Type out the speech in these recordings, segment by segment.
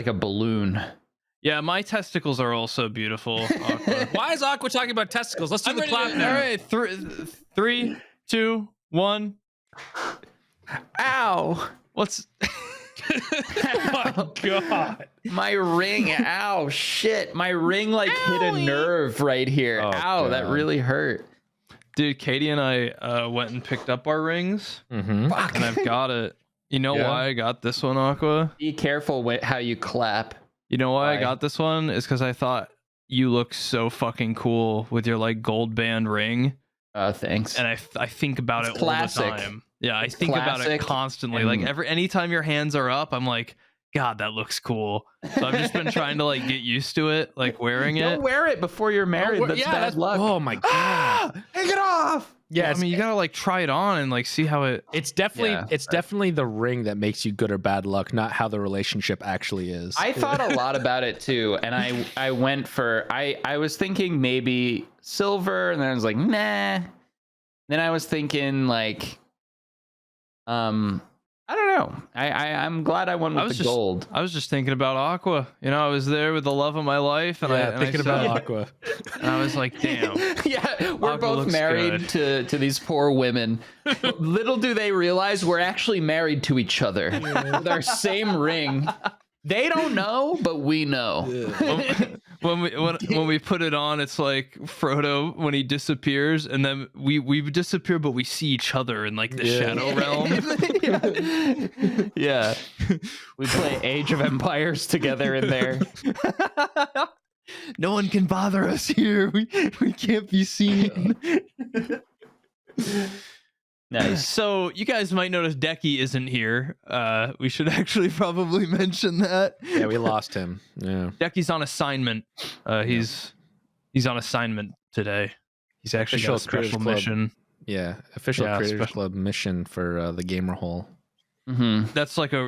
like a balloon. Yeah, my testicles are also beautiful. Aqua. Why is Aqua talking about testicles? Let's do the clap now. All right, 3, 2, 1. Ow! What's? Oh my god. My ring. Ow! Shit! My ring like hit a nerve right here. Oh, Ow! That God. really hurt. Dude, Katie and I went and picked up our rings, Fuck. and I've got it. You know Yeah. why I got this one, Aqua? Be careful with how you clap. You know why I Why? got this one? Is because I thought you look so fucking cool with your like gold band ring, Thanks. and I think about It's it classic. all the time. Yeah, I It's think about it classic constantly. and- Like anytime your hands are up, I'm like, God, that looks cool. So I've just been trying to like get used to it, like wearing it. Don't wear it before you're married. That's bad luck. Oh my god. Ah! Take it off. Yeah, I mean, you gotta like try it on and like see how it. it's definitely Yeah. it's definitely the ring that makes you good or bad luck, not how the relationship actually is. I thought a lot about it too, and I went for I was thinking maybe silver, and then I was like, nah. Then I was thinking like, I don't know. I'm glad I went with the gold. I was just thinking about Aqua. You know, I was there with the love of my life, and I thinking about saw- Aqua. And I was like, damn. Yeah, we're Aqua both looks married to these poor women. Little do they realize we're actually married to each other with our same ring. They don't know, but we know. When we put it on, it's like Frodo when he disappears, and then we disappear, but we see each other in like the shadow realm. Yeah. We play Age of Empires together in there. No one can bother us here. We can't be seen. Nice. So you guys might notice Dekie isn't here. We should actually probably mention that. Yeah, we lost him. Yeah. Dekie's on assignment. He's on assignment today. He's actually got a Official Creators special Club. mission. Yeah. Official Yeah, Creators special- Club mission for the gamer hole. Mm-hmm.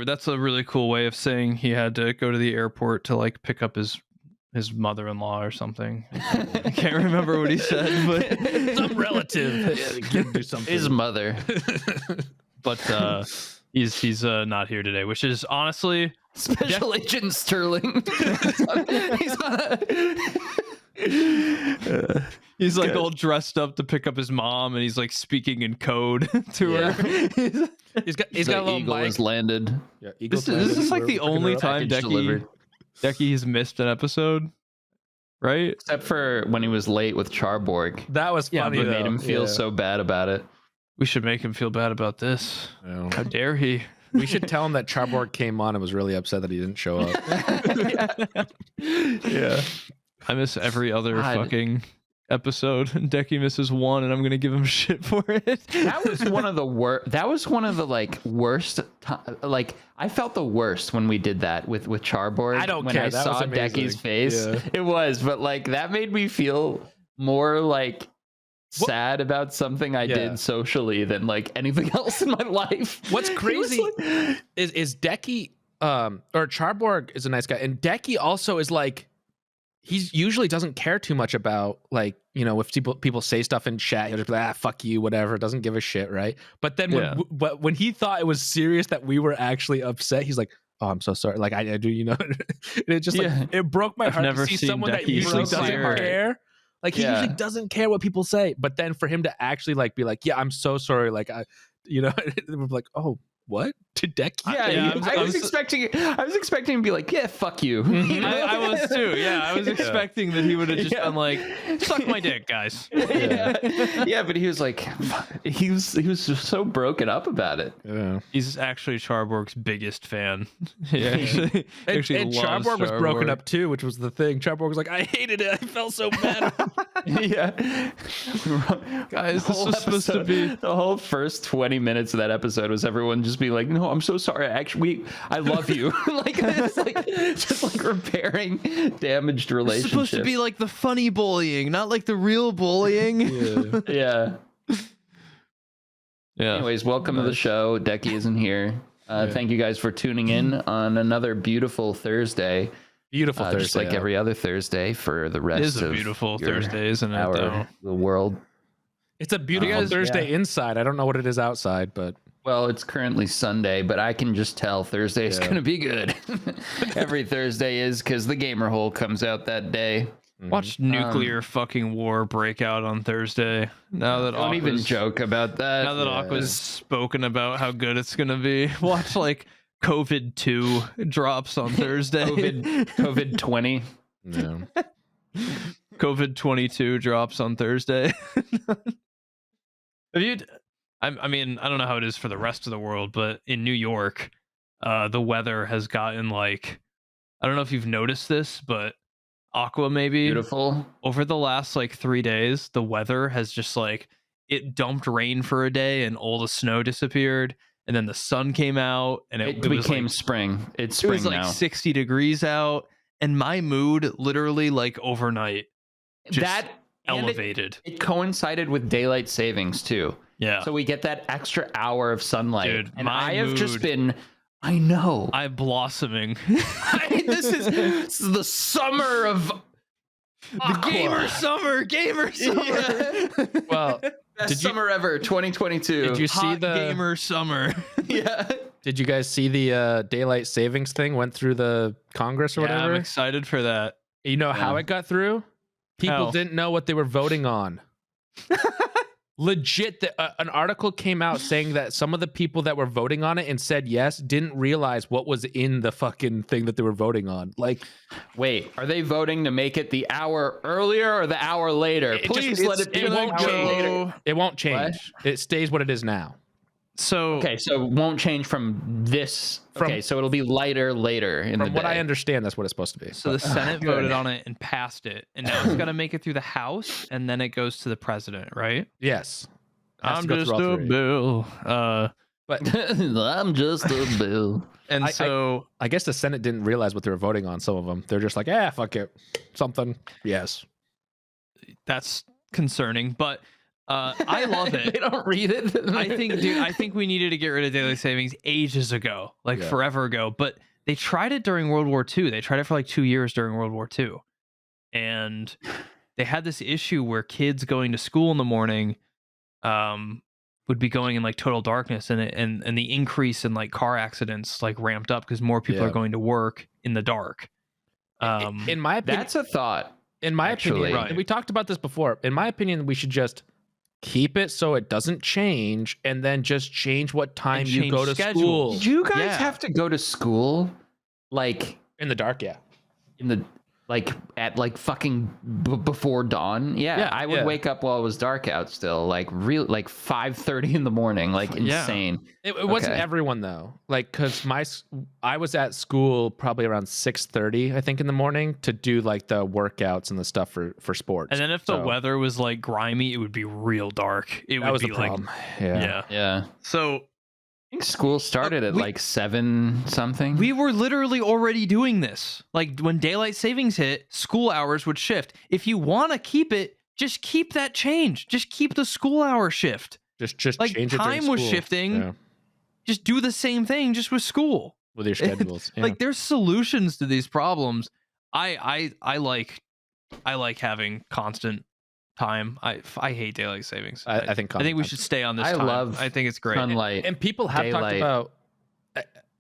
That's a really cool way of saying he had to go to the airport to like pick up his mother-in-law or something. I can't remember what he said, but Some relative. Yeah, do something. His mother. but he's not here today, which is honestly Special Agent Sterling. he's like all dressed up to pick up his mom, and he's like speaking in code to her. He's got a The little eagle mic. has landed. Yeah, This is like the only time Package delivered. Deckie's missed an episode, right? Except for when he was late with Charborg. That was Yeah, funny. It though. made him feel so bad about it. We should make him feel bad about this. How dare he? We should tell him that Charborg came on and was really upset that he didn't show up. Yeah. I miss every other God. fucking episode, and Dekie misses one, and I'm gonna give him shit for it. That was one of the worst. That was one of the like worst. Like I felt the worst when we did that with Charborg. I don't when care. I That saw was amazing. Deckie's face. Yeah. It was, but like that made me feel more like sad about something I did socially than like anything else in my life. What's crazy is Dekie, or Charborg is a nice guy, and Dekie also is like, he usually doesn't care too much about like, you know, if people say stuff in chat, he'll just be like, fuck you, whatever, doesn't give a shit, right? But then when he thought it was serious that we were actually upset, he's like, oh, I'm so sorry. Like I do, you know. And it just like it broke my heart never to see seen someone that Dekie usually doesn't sincere. care. Like he usually doesn't care what people say, but then for him to actually like be like, yeah, I'm so sorry. Like you know, we're like, oh, what? To Dekie? Yeah, I was expecting him to be like, yeah, fuck you. I was too. Yeah, I was expecting that he would have just been like, "Suck my dick, guys." Yeah, but he was like, he was just so broken up about it. Yeah. He's actually Charborg's biggest fan. He actually And loves Charborg was broken Charborg. up too, which was the thing. Charborg was like, I hated it. I felt so bad. Yeah, Guys, this was supposed to be. the whole first 20 minutes of that episode was everyone just being like, no, I'm so sorry. Actually, I love you. Like it's like just like repairing damaged It's relationships. supposed to be like the funny bullying, not like the real bullying. Yeah. Yeah. Anyways, welcome to the show. Dekie isn't here. Thank you guys for tuning in on another beautiful Thursday. Beautiful Thursday. Just like every other Thursday for the rest It is of a beautiful your Thursday, isn't it? hour Though? of the world. It's a beautiful Thursday inside. I don't know what it is outside, but Well, it's currently Sunday, but I can just tell Thursday is going to be good. Every Thursday is because the gamer hole comes out that day. Watch nuclear fucking war break out on Thursday. Now that Don't even joke about that. Now that Aqua's spoken about how good it's gonna be, watch like COVID 2 drops on Thursday. COVID 20. Yeah. COVID 22 drops on Thursday. Have you? I mean, I don't know how it is for the rest of the world, but in New York, the weather has gotten like, I don't know if you've noticed this, but Aqua maybe Beautiful. over the last like 3 days, the weather has just like, it dumped rain for a day and all the snow disappeared, and then the sun came out and it became like, spring. It's it spring was like now. 60 degrees out, and my mood literally like overnight just elevated. It coincided with daylight savings too. Yeah. So we get that extra hour of sunlight. Dude, and my I have just mood- been, I know. I'm blossoming. This is the summer of The gamer summer. Yeah. Well, Best summer ever, 2022. did you see Hot the gamer summer. Yeah. Did you guys see the daylight savings thing went through the Congress or Yeah, whatever? I'm excited for that. You know how Yeah. it got through? People How? didn't know what they were voting on. Legit, an article came out saying that some of the people that were voting on it and said yes didn't realize what was in the fucking thing that they were voting on. Like, Wait, are they voting to make it the hour earlier or the hour later? It just- Please it's- let it be it the won't hour change. later. it won't change. It stays what it is now. So Okay, so it won't change from this. Okay, so it'll be lighter later in the From day. what I understand, that's what it's supposed to be. So the Senate good. voted on it and passed it, and now it's got to make it through the House, and then it goes to the president, right? Yes. Has to I'm go just through all a three. bill. But I'm just a bill. And so I guess the Senate didn't realize what they were voting on. Some of them, they're just like, fuck it, something. Yes. that's concerning, but I love They it. don't read it. I think we needed to get rid of daylight savings ages ago, like Yeah. forever ago. But they tried it during World War II. They tried it for like 2 years during World War II, and they had this issue where kids going to school in the morning would be going in like total darkness, and the increase in like car accidents like ramped up because more people Yeah. are going to work in the dark. In my opinion, That's a thought. in my actually, opinion, right. and we talked about this before. In my opinion, we should just keep it so it doesn't change, and then just change what time And you change go to schedules. school. Do you guys Yeah. have to go to school like In the dark, yeah. in the at like fucking before dawn? Yeah, Yeah, I would yeah. wake up while it was dark out still, like real like 5:30 in the morning, like Yeah. insane. It wasn't Okay. everyone though, like because I was at school probably around 6:30, I think, in the morning to do like the workouts and the stuff for sports. And then if the So, weather was like grimy, it would be real dark. It that would was be the like problem. Yeah. yeah. Yeah. So I think school started at we- like 7 something. we were literally already doing this. Like when daylight savings hit, school hours would shift. If you want to keep it, just keep that change. Just keep the school hour shift. Just Like, change it during time was school. shifting. Yeah, Just do the same thing just with school. with your schedules. Yeah. Like there's solutions to these problems. I like having constant time. I hate daylight savings. I think we should stay on this I time. love I think it's great. sunlight. and people have talked daylight. about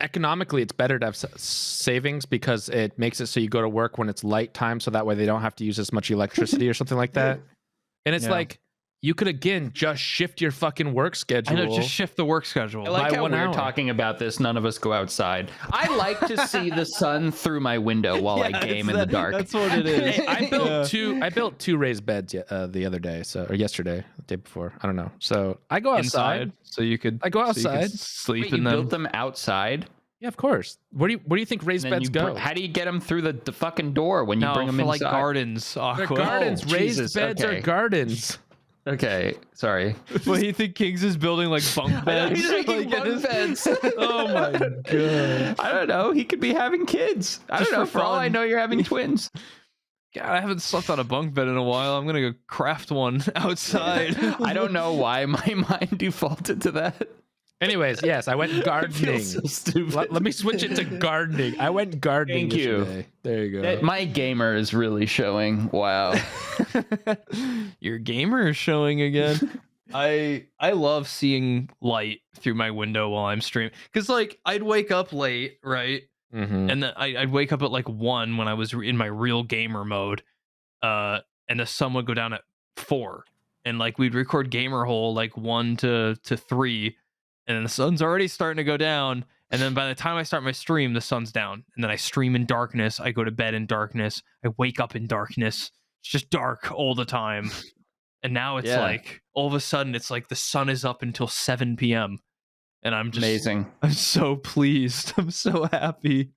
economically it's better to have savings because it makes it so you go to work when it's light time, so that way they don't have to use as much electricity or something like that. And it's Yeah. like you could again just shift your fucking work I schedule. know, just shift the work schedule. I like by how 1 we're hour. talking about this. None of us go outside. I like to see the sun through my window while I game in the dark. That's what it is. Hey, I built two raised beds the other day, or yesterday, the day before. I don't know. So I go outside. Inside, so you could. I go so you could outside. sleep Wait, in you them. built them outside? Yeah, of course. Where do you think raised And then beds you go? how do you get them through the fucking door when you No, bring them for inside? like gardens. They're Aqua. gardens. Oh, Raised Jesus, beds okay. are gardens. Okay, sorry. Well, you think Kings is building like bunk beds? He's making Like, it bunk is- beds. Oh my god. I don't know. He could be having kids. I Just don't know. for For all I fun. know, you're having twins. God, I haven't slept on a bunk bed in a while. I'm gonna go craft one outside. I don't know why my mind defaulted to that. Anyways, yes, I went I gardening. feel so stupid. Let me switch it to gardening. I went gardening. Thank you. yesterday. There you go. My gamer is really showing. Wow. Your gamer is showing again. I love seeing light through my window while I'm streaming, because like I'd wake up late, right? Mm-hmm. And then I'd wake up at like 1 when I was in my real gamer mode, and the sun would go down at 4, and like we'd record gamer hole like 1 to 3, and then the sun's already starting to go down, and then by the time I start my stream, the sun's down, and then I stream in darkness, I go to bed in darkness, I wake up in darkness. It's just dark all the time. And now it's like all of a sudden it's like the sun is up until 7 p.m. and I'm just Amazing. I'm so pleased. I'm so happy.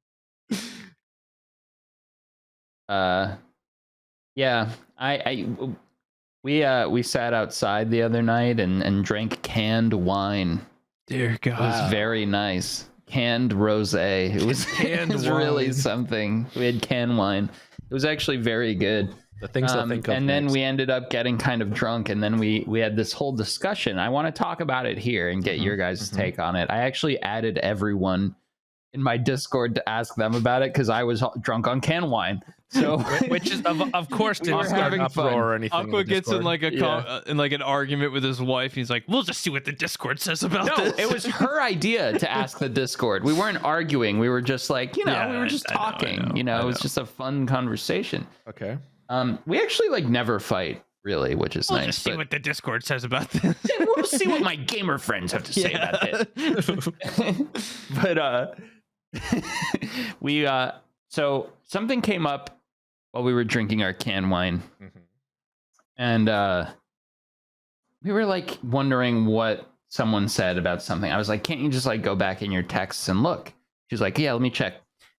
Yeah, we sat outside the other night and drank canned wine. Dear It God. was very nice. Canned rosé. It was Canned it was really wine. something. We had canned wine. It was actually very good. The things to think of. And then next. we ended up getting kind of drunk, and then we had this whole discussion. I want to talk about it here and get your guys' take on it. I actually added everyone in my Discord to ask them about it because I was drunk on canned wine. So which is of course We didn't were start having an fun. uproar or anything. Aqua gets in like Yeah. in like an argument with his wife, and he's like, "We'll just see what the Discord says about no, this." it was her idea to ask the Discord. We weren't arguing. We were just like, we were just I know, I talking. know, It was just a fun conversation. Okay. We actually like never fight really, which is We'll nice. just see but- what the Discord says about this. we'll see what my gamer friends have to say about this. But we so something came up while we were drinking our canned wine, and we were like wondering what someone said about something. I was like, can't you just like go back in your texts and look? She's like, yeah, let me check.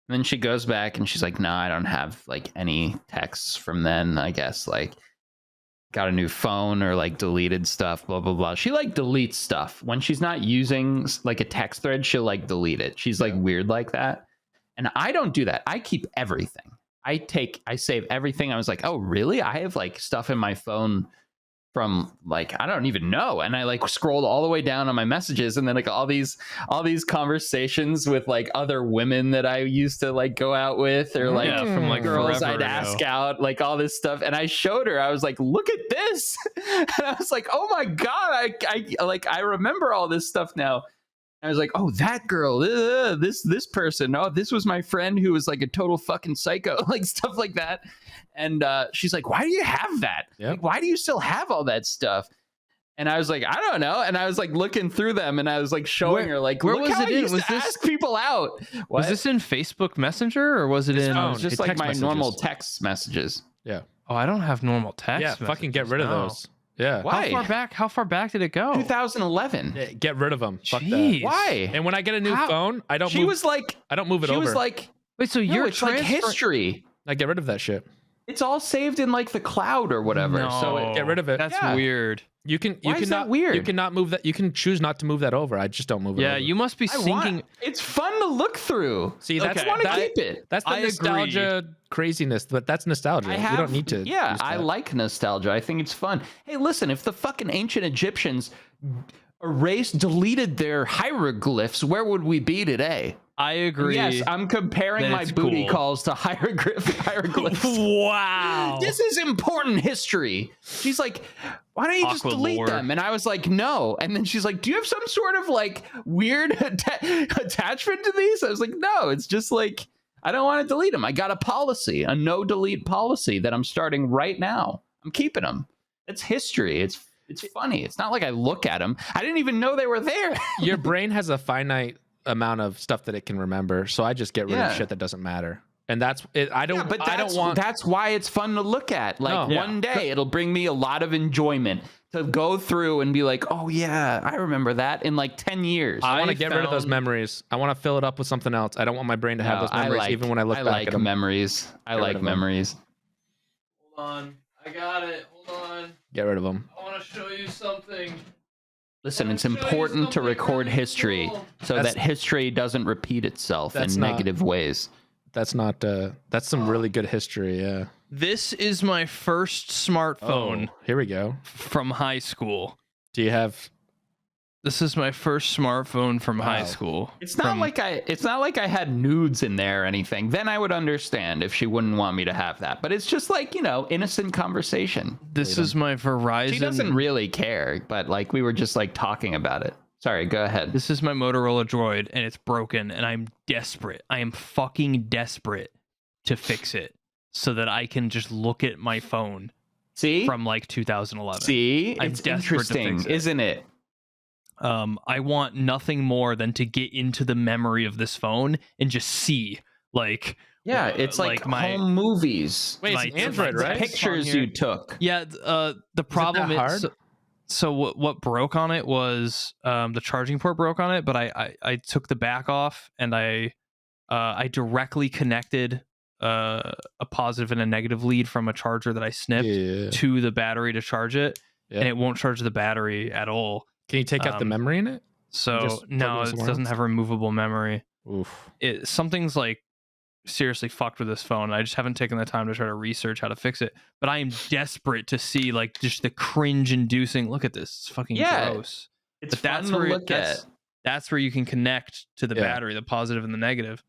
And then she goes back and she's like, no, I don't have like any texts from then. I guess like got a new phone or like deleted stuff, blah, blah, blah. She like deletes stuff when she's not using like a text thread. She'll like delete it. She's like weird like that. And I don't do that. I keep everything. I save everything. I was like, oh, really? I have like stuff in my phone from like, I don't even know. And I like scrolled all the way down on my messages, and then like all these conversations with like other women that I used to like go out with, or like from like girls forever I'd ago. ask out, like all this stuff. And I showed her, I was like, look at this. And I was like, oh my God, I remember all this stuff now. I was like, oh, that girl, this person. Oh, this was my friend who was like a total fucking psycho, like stuff like that. And she's like, why do you have that? Yep. Like, why do you still have all that stuff? And I was like, I don't know. And I was like looking through them, and I was like showing her, like, where look was how it I in? used Was to this- ask people out. What? Was this in Facebook Messenger, or was it in? No, it was just like text my messages. normal text messages. Yeah. Oh, I don't have normal text. Yeah. Fucking get rid of messages, those. Yeah. Why? How far back did it go? 2011. Yeah, get rid of them. Fuck Jeez. that. Why? And when I get a new How? phone, I don't. She move, was like, I don't move it she over. was like, Wait, so no, you're it's like history. I get rid of that shit. It's all saved in like the cloud or whatever. No, So it, Get rid of it. That's Yeah. weird. You can. You Why is cannot. that weird? You cannot move that. You can choose not to move that over. I just don't move it. Yeah, over. you must be I syncing. want, it's fun to look through. See, that's Okay. I want to that- keep it. That's the I agree. nostalgia craziness, but that's nostalgia. You don't need to. Yeah, use I that. like nostalgia. I think it's fun. Hey, listen, if the fucking ancient Egyptians deleted their hieroglyphs, where would we be today? I agree. Yes, I'm comparing Then my it's booty cool. calls to hieroglyphs. Wow. This is important history. She's like, why don't you just Aqua delete lore. them? And I was like, no. And then she's like, do you have some sort of like weird attachment to these? I was like, no, it's just like, I don't want to delete them. I got a policy, a no delete policy that I'm starting right now. I'm keeping them. It's history. It's funny. It's not like I look at them. I didn't even know they were there. Your brain has a finite amount of stuff that it can remember, so I just get rid Yeah. of shit that doesn't matter. And that's it. I don't. Yeah, but I don't want. that's why it's fun to look at. Like No. one day it'll bring me a lot of enjoyment to go through and be like, oh yeah, I remember that in like 10 years. I want I to get rid of those found- memories. I want to fill it up with something else. I don't want my brain to have No, those memories, even when I look I back like at them. memories. I Get rid like of them. memories. Hold on. I got it. Hold on. Get rid of them. I want to show you something. Listen, I'll it's show you important to something record really history cool. so That's- that history doesn't repeat itself That's in not- negative ways. That's not. That's some really good history. Yeah. This is my first smartphone Here we go. from high school. Do you have? This is my first smartphone from high school. It's not like I had nudes in there or anything. Then I would understand if she wouldn't want me to have that. But it's just like, innocent conversation. This is my Verizon. She doesn't really care, but like we were just like talking about it. Sorry, go ahead. This is my Motorola Droid, and it's broken, and I'm desperate. I am fucking desperate to fix it so that I can just look at my phone. See? From like 2011. See? I'm It's desperate to interesting, fix it. isn't it? I want nothing more than to get into the memory of this phone and just see, like, Yeah, it's like my home movies. Wait, my- it's Android, my right? Pictures here. you took. Yeah. The problem that is, hard? so what broke on it was the charging port broke on it, but I took the back off and I directly connected a positive and a negative lead from a charger that I snipped to the battery to charge it, Yeah. and it won't charge the battery at all. Can you take out the memory in it? So Just no, plug it it somewhere doesn't else? have removable memory. Oof. Something's like seriously fucked with this phone. I just haven't taken the time to try to research how to fix it. But I am desperate to see like just the cringe-inducing. Look at this, it's fucking gross. It's But that's fun to where look at. that's where you can connect to the battery, the positive and the negative,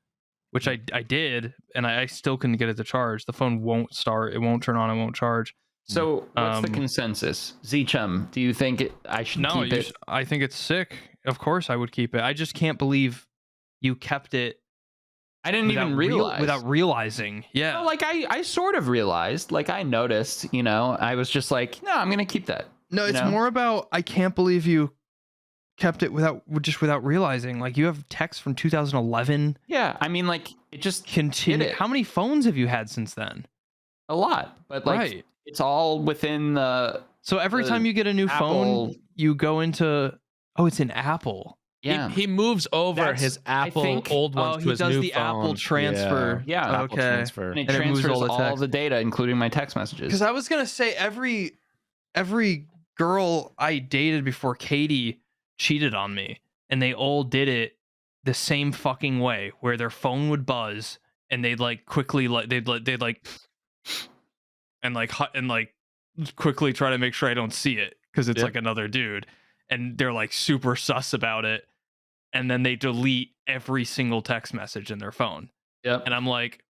which I did, and I still couldn't get it to charge. The phone won't start. It won't turn on. It won't charge. So what's the consensus? Z-Chum, do you think I should keep it? I think it's sick. Of course I would keep it. I just can't believe you kept it. I didn't even realize. Without realizing. Yeah. No, like I sort of realized, like I noticed, I was just like, no, I'm going to keep that. No, it's more about I can't believe you kept it without realizing. Like you have texts from 2011. Yeah, I mean, like it just Continue. did it. How many phones have you had since then? A lot, but like it's all within the. So every time you get a new phone, you go into it's an Apple. Yeah, He moves over That's- his I Apple think- old ones to his new phone. He does the Apple transfer. Yeah. Apple Okay. transfer. and it and it moves transfers all the all text. the data, including my text messages. Because I was gonna say every girl I dated before Katie cheated on me, and they all did it the same fucking way, where their phone would buzz and they'd like quickly quickly try to make sure I don't see it because it's like another dude, and they're like super sus about it, and then they delete every single text message in their phone. Yep. And I'm like,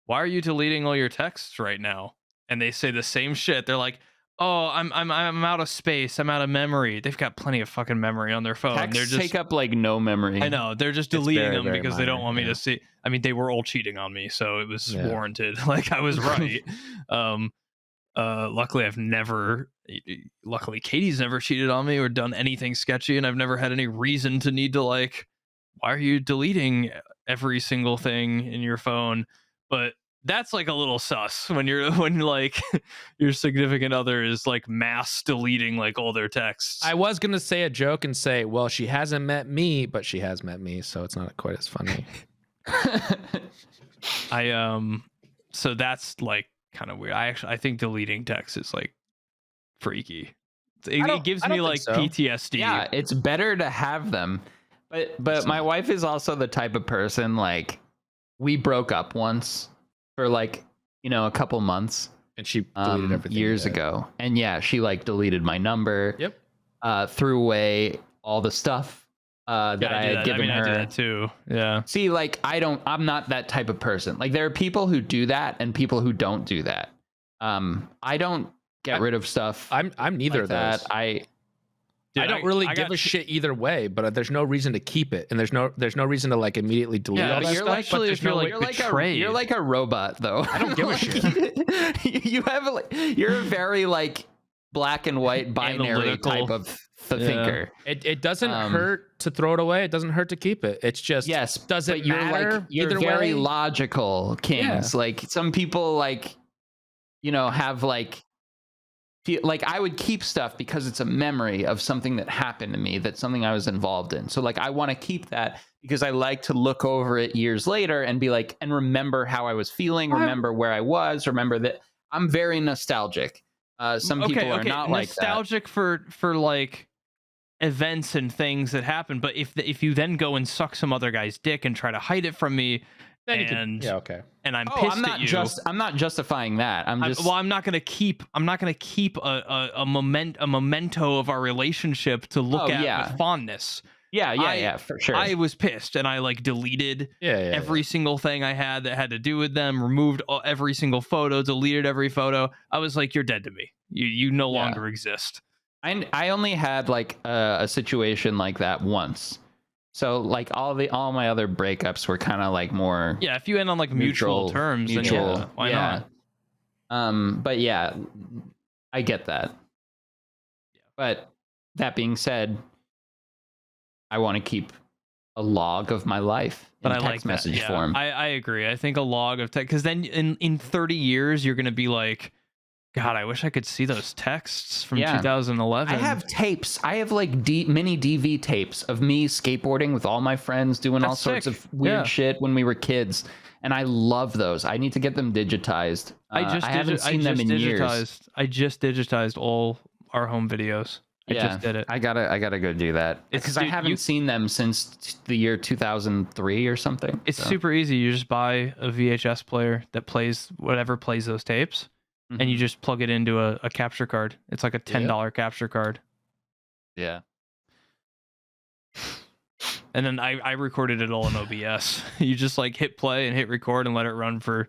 why are you deleting all your texts right now? And they say the same shit. They're like, oh, I'm out of space. I'm out of memory. They've got plenty of fucking memory on their phone. Texts They're just take up like no memory. I know. They're just It's deleting very, them very because they don't minor, want me yeah. to see. I mean, they were all cheating on me, so it was Yeah. warranted. Like I was right. Luckily Katie's never cheated on me or done anything sketchy, and I've never had any reason to need to like, why are you deleting every single thing in your phone? But that's like a little sus when like your significant other is like mass deleting like all their texts. I was gonna say a joke and say, well, she hasn't met me, but she has met me, so it's not quite as funny. So that's like kind of weird. I think deleting text is like freaky. It gives I me don't like think so. PTSD. Yeah, it's better to have them. But my wife is also the type of person, like, we broke up once for like, a couple months. And she deleted everything years ago. And yeah, she like deleted my number. Yep. Threw away all the stuff that I had given her. I do that too. Yeah. See, like I'm not that type of person. Like there are people who do that and people who don't do that. I don't get rid of stuff. I'm neither of like those. that. I don't really give a shit either way, but there's no reason to keep it, and there's no reason to like immediately delete all but that you're stuff. actually, if you're like betrayed. You're like a robot, though. I don't give a shit. You have you're a very like black and white binary Analytical. type of thinker. It doesn't hurt to throw it away. It doesn't hurt to keep it. It's just does it you're matter? like you're either very way? logical, Kings. Yeah. Like some people like have like feel like I would keep stuff because it's a memory of something that happened to me, that's something I was involved in. So like I want to keep that because I like to look over it years later and be like, and remember how I was feeling, remember where I was, remember that I'm very nostalgic. Some people are not like that. Nostalgic for like events and things that happen, but if you then go and suck some other guy's dick and try to hide it from me, Then you and can, yeah, okay. and I'm Oh, pissed I'm not at you. I'm not justifying that. I'm not gonna keep a memento of our relationship to look at with fondness. Yeah, for sure. I was pissed and I like deleted every Yeah. single thing I had that had to do with them, removed every single photo, deleted every photo. I was like, you're dead to me. You no longer exist. I only had like a situation like that once. So like all my other breakups were kind of like more if you end on like mutual terms, then why not? But yeah, I get that. But that being said, I want to keep a log of my life in text message form. I agree. I think a log of text, because then in 30 years you're gonna be like, God, I wish I could see those texts from 2011. I have tapes. I have like mini DV tapes of me skateboarding with all my friends, doing all sorts of weird shit when we were kids, and I love those. I need to get them digitized. I haven't seen them in years. I just digitized all our home videos. I just did it. I gotta go do that because I haven't seen them since the year 2003 or something. It's super easy. You just buy a VHS player that plays whatever plays those tapes. And you just plug it into a capture card. It's like a $10 capture card. Yeah. And then I recorded it all in OBS. You just like hit play and hit record and let it run for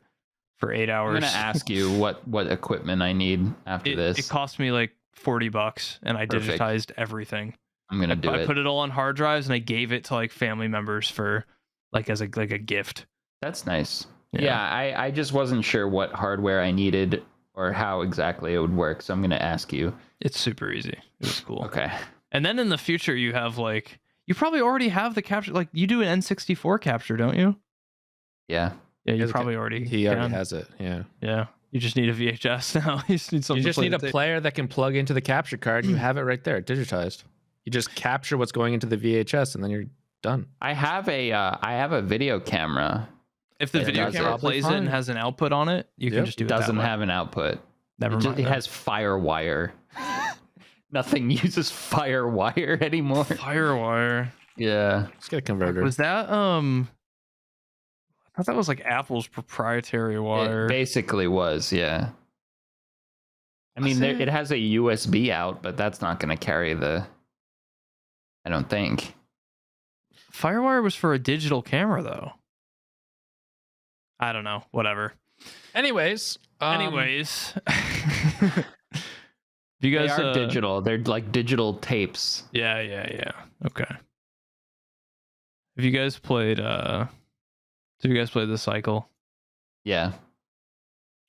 8 hours. I'm gonna ask you what equipment I need after this. It cost me like $40, and I digitized everything. I'm gonna do it. I put it all on hard drives and I gave it to like family members for like as a gift. That's nice. Yeah, I just wasn't sure what hardware I needed or how exactly it would work, so I'm gonna ask you. It's super easy. It was cool. Okay. And then in the future, you have like, you probably already have the capture. Like you do an N64 capture, don't you? Yeah. Yeah, you probably already. He already has it. Yeah. Yeah. You just need a VHS now. You just need something. You just need a player that can plug into the capture card. And you have it right there, digitized. You just capture what's going into the VHS, and then you're done. I have a video camera. If the video camera plays it and has an output on it, you can just do it. Doesn't have an output. Never mind. It has FireWire. Nothing uses FireWire anymore. FireWire. Yeah. Let's get a converter. Was that I thought that was like Apple's proprietary wire. It basically was, yeah. I mean, it has a USB out, but that's not going to carry I don't think. FireWire was for a digital camera, though. I don't know. Whatever. Anyways. You guys they are digital. They're like digital tapes. Yeah. Okay. Have you guys played The Cycle? Yeah.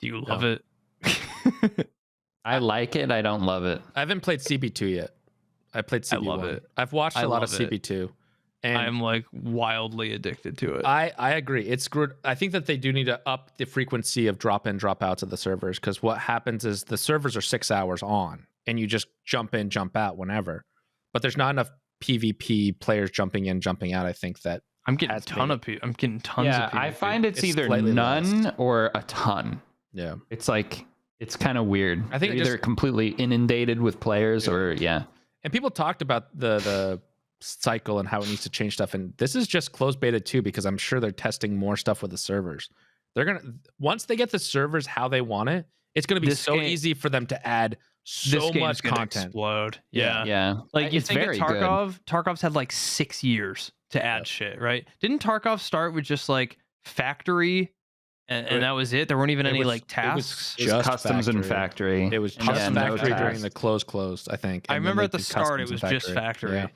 Do you love it? I like it. I don't love it. I haven't played CB2 yet. I played CB1. I love it. I've watched a lot of CB2. And I'm like wildly addicted to it. I agree. It's good. I think that they do need to up the frequency of drop in, drop outs of the servers, because what happens is the servers are 6 hours on and you just jump in, jump out whenever. But there's not enough PvP players jumping in, jumping out. I think that I'm getting tons of PvP. Yeah, I find it's either none or a ton. Yeah. It's like it's kind of weird. I think they're either completely inundated with players or And people talked about the cycle and how it needs to change stuff, and this is just closed beta 2 because I'm sure they're testing more stuff with the servers. They're gonna, once they get the servers how they want it, it's gonna be easy for them to add so much content. Explode. Yeah. Like you it's think very of Tarkov. Tarkov's had like 6 years to add shit, right? Didn't Tarkov start with just like factory and that was it? There weren't even any like tasks. It was customs and factory. It was just factory during the closed, I think. I remember at the start it was just factory.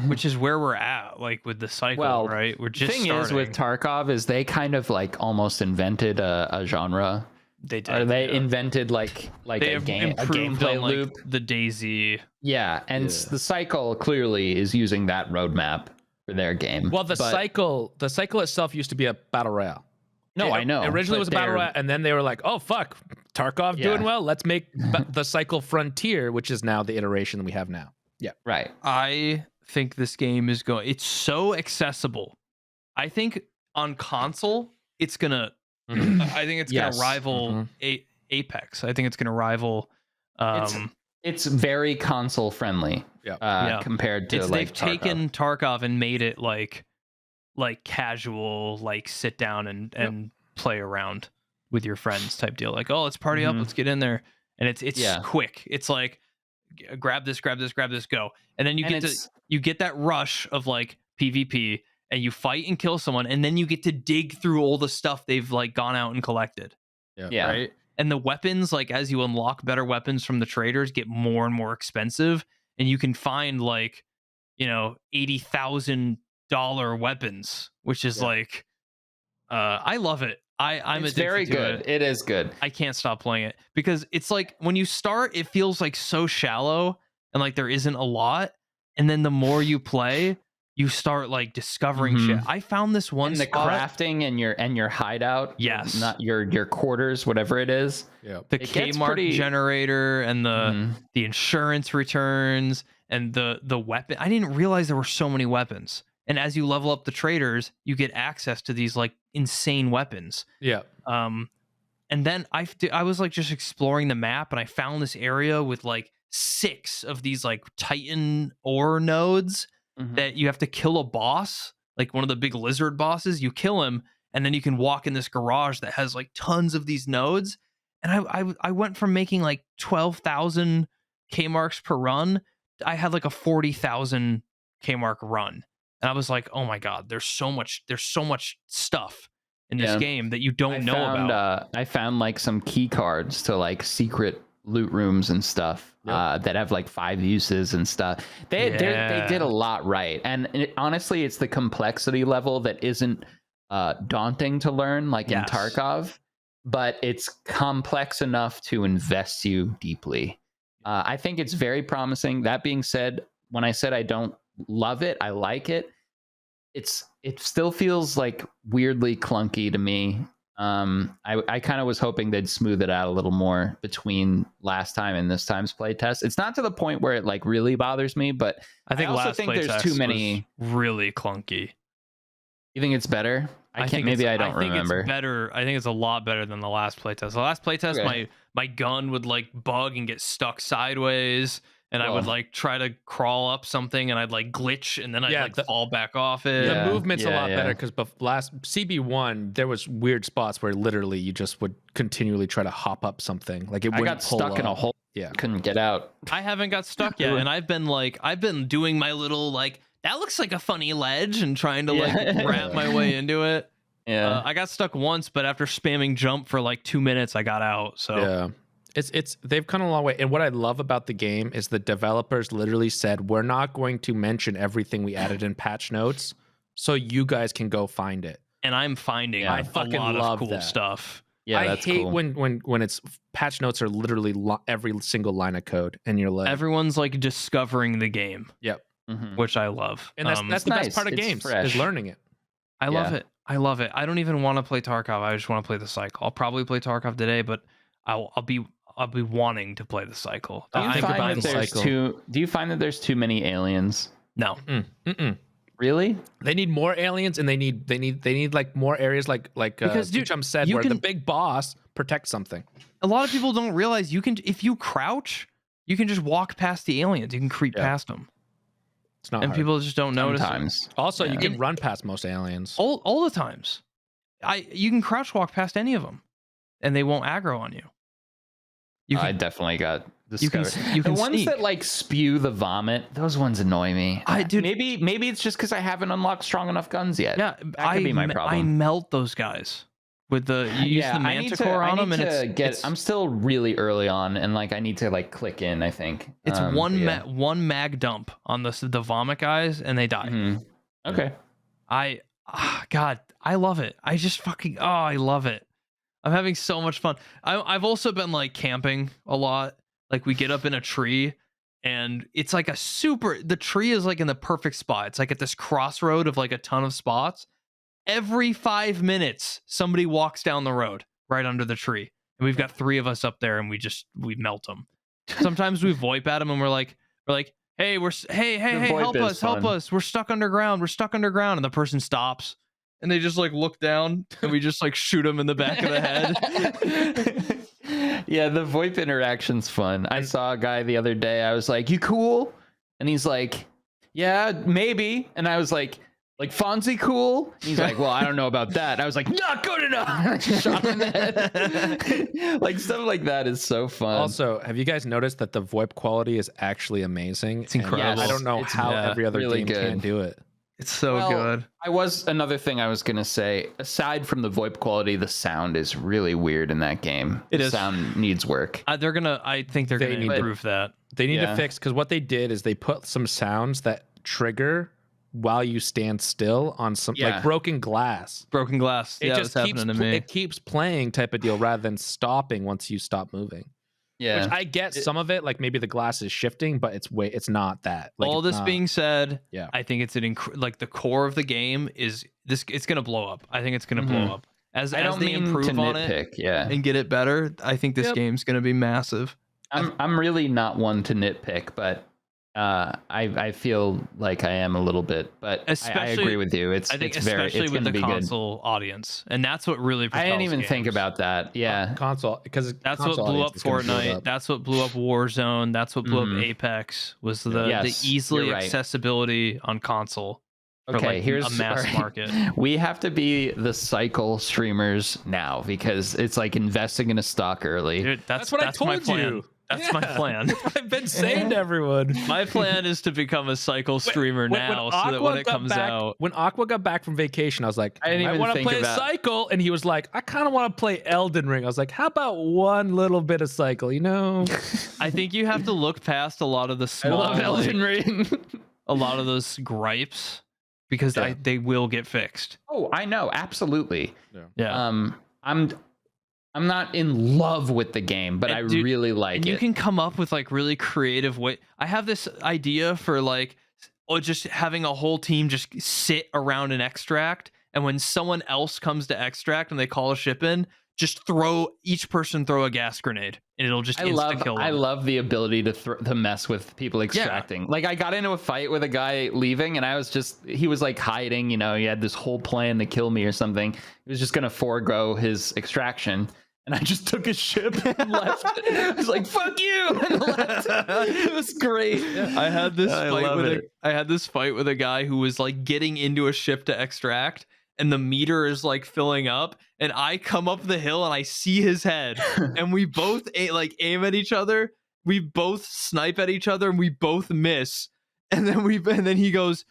Which is where we're at, like with the cycle, right? We're just the thing is with Tarkov is they kind of like almost invented a genre. They did. They invented like they a gameplay loop. Like the DayZ. Yeah, and the cycle clearly is using that roadmap for their game. Well, the cycle itself used to be a battle royale. No, I know. Originally it was a battle royale, and then they were like, "Oh fuck, Tarkov doing well. Let's make the cycle Frontier," which is now the iteration we have now. Yeah, right. I think this game is going. It's so accessible. I think on console, it's gonna. I think it's gonna rival Apex. I think it's gonna rival. It's very console friendly. Yeah. Compared to they've taken Tarkov and made it like like casual, like sit down and play around with your friends type deal. Like, oh, let's party up, let's get in there, and it's quick. It's like grab this, go, and then you get that rush of like PvP, and you fight and kill someone, and then you get to dig through all the stuff they've like gone out and collected. Yeah. Right. And the weapons, like as you unlock better weapons from the traders, get more and more expensive, and you can find like, $80,000 weapons, which is like, I love it. I'm it's addicted very to good. It is good. I can't stop playing it because it's like when you start, it feels like so shallow and like there isn't a lot, and then the more you play, you start like discovering shit. I found this one and the crafting and your hideout. Yes, not your quarters, whatever it is. Yeah, the K-mark generator and the insurance returns and the weapon. I didn't realize there were so many weapons. And as you level up the traders, you get access to these like insane weapons. Yeah. And then I was like just exploring the map, and I found this area with like 6 of these like Titan ore nodes that you have to kill a boss, like one of the big lizard bosses. You kill him, and then you can walk in this garage that has like tons of these nodes. And I went from making like 12,000 K marks per run. I had like a 40,000 K mark run. And I was like, oh my God, there's so much stuff in this game that you don't know about. I found like some key cards to like secret loot rooms and stuff that have like 5 uses and stuff. They did a lot right. And honestly, it's the complexity level that isn't daunting to learn like in Tarkov, but it's complex enough to invest you deeply. I think it's very promising. That being said, when I said I don't love it, I like it. It still feels like weirdly clunky to me. I kind of was hoping they'd smooth it out a little more between last time and this time's playtest. It's not to the point where it like really bothers me, but I think also think there's too many. Really clunky. You think it's better? I don't remember. It's better. I think it's a lot better than the last playtest. The last playtest, my gun would like bug and get stuck sideways, and I would like try to crawl up something, and I'd like glitch, and then I'd fall back off it. The movement's a lot better because last CB1 there was weird spots where literally you just would continually try to hop up something. Like I got stuck in a hole. Yeah, couldn't get out. I haven't got stuck yet, and I've been doing my little like, that looks like a funny ledge, and trying to like wrap my way into it. Yeah, I got stuck once, but after spamming jump for like 2 minutes, I got out. So yeah. They've come a long way. And what I love about the game is the developers literally said, we're not going to mention everything we added in patch notes, so you guys can go find it. And I'm finding a lot of cool stuff. Yeah, I hate when it's patch notes are literally every single line of code, and you're like, everyone's like discovering the game. Yep. Which I love. And that's the best part of games, is learning it. I love it. I love it. I don't even want to play Tarkov. I just want to play the cycle. I'll probably play Tarkov today, but I'll be wanting to play the cycle. Do you find that there's too many aliens? No. Really? They need more aliens, and they need like more areas like because Chum said, where the big boss protects something. A lot of people don't realize if you crouch, you can just walk past the aliens. You can creep past them. It's not and hard. People just don't notice. Sometimes. Also, you can run past most aliens. All the times. You can crouch walk past any of them, and they won't aggro on you. I definitely got discovered. You can the ones sneak. that like spew the vomit, those ones annoy me. Maybe it's just because I haven't unlocked strong enough guns yet. Yeah, that could be my problem. I melt those guys with the use the Manticore on them, and I'm still really early on, and like I need to like click in. I think it's one mag dump on the vomit guys, and they die. Okay. God, I love it. I just I love it. I'm having so much fun. I've also been like camping a lot. Like we get up in a tree, and it's like the tree is like in the perfect spot. It's like at this crossroad of like a ton of spots. Every 5 minutes, somebody walks down the road right under the tree, and we've got 3 of us up there, and we melt them. Sometimes we VoIP at them, and we're like, hey, help us! We're stuck underground. And the person stops, and they just like look down, and we just like shoot them in the back of the head. Yeah, the VoIP interaction's fun. I saw a guy the other day. I was like, "You cool?" And he's like, "Yeah, maybe." And I was like, like Fonzie cool. He's like, well, I don't know about that. I was like, not good enough. I shot him in the head. Like stuff like that is so fun. Also, have you guys noticed that the VoIP quality is actually amazing? It's incredible. I don't know It's how every other really game can good. do it. It's so Well, good. Another thing I was gonna say, aside from the VoIP quality, the sound is really weird in that game. It The is. sound needs work. I think they're They gonna need to- improve that. They need Yeah. to fix, because what they did is they put some sounds that trigger while you stand still on some Yeah. like broken glass. Broken glass. It Yeah, just that's keeps happening to me. it keeps playing type of deal rather than stopping once you stop moving. Yeah. Which I get some of it, like maybe the glass is shifting, but it's not that. Like, All it's this not- being said, Yeah. I think it's like the core of the game is this. It's gonna blow up. I think it's gonna blow up as I don't they mean improve to on it nitpick. Yeah. and get it better. I think this Yep. game's gonna be massive. I'm really not one to nitpick, but I feel like I am a little bit. But I Especially- agree with you. I think it's especially it's with gonna the be good. console audience, and that's what really. I didn't propels even think games. about that. Yeah. console, because That's what blew up Fortnite. That's what blew up Warzone. That's what blew up Apex. Was the Yes, easily you're right. accessibility on console. For Okay, like here's a mass alright. market. We have to be the cycle streamers now because it's like investing in a stock early. Dude, That's what I my told plan. you. That's my Yeah. plan. I've been saying to everyone. My plan is to become a cycle streamer now, so that when it comes out, When Aqua got back from vacation, I was like, I didn't even want to think play about- a cycle, and he was like, I kind of want to play Elden Ring. I was like, how about one little bit of cycle? You know, I think you have to look past a lot of the I small, love Elden Ring. a lot of those gripes, because Yeah. they will get fixed. Oh, I know, absolutely. Yeah. I'm not in love with the game, but And I dude, really like and it. you can come up with like really creative way. I have this idea for like, just having a whole team just sit around an extract, and when someone else comes to extract and they call a ship in, just each person throw a gas grenade, and it'll just insta kill them. I love the ability to mess with people extracting. Like I got into a fight with a guy leaving, and he was like hiding. You know, he had this whole plan to kill me or something. He was just gonna forego his extraction, and I just took his ship and left. I was like, "Fuck you!" and left. It was great. I had this I fight love with it. I had this fight with a guy who was like getting into a ship to extract, and the meter is like filling up, and I come up the hill and I see his head, and we both aim at each other. We both snipe at each other, and we both miss. And then he goes,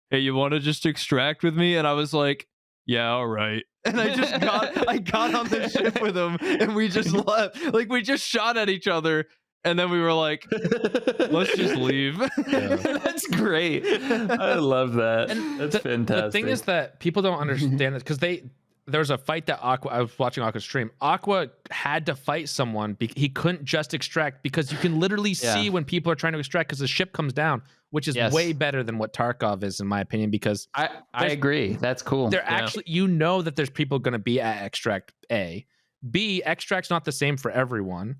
"Hey, you want to just extract with me?" And I was like, "Yeah, all right." And I got on the ship with him, and we just left. Like we just shot at each other, and then we were like, "Let's just leave." That's great. I love that. That's fantastic. The thing is that people don't understand this, because there was a fight that I was watching Aqua stream. Aqua had to fight someone. He couldn't just extract, because you can literally see when people are trying to extract, because the ship comes down, which is way better than what Tarkov is, in my opinion, because I agree. That's cool. they're actually, that there's people going to be at extract A. B, extract's not the same for everyone.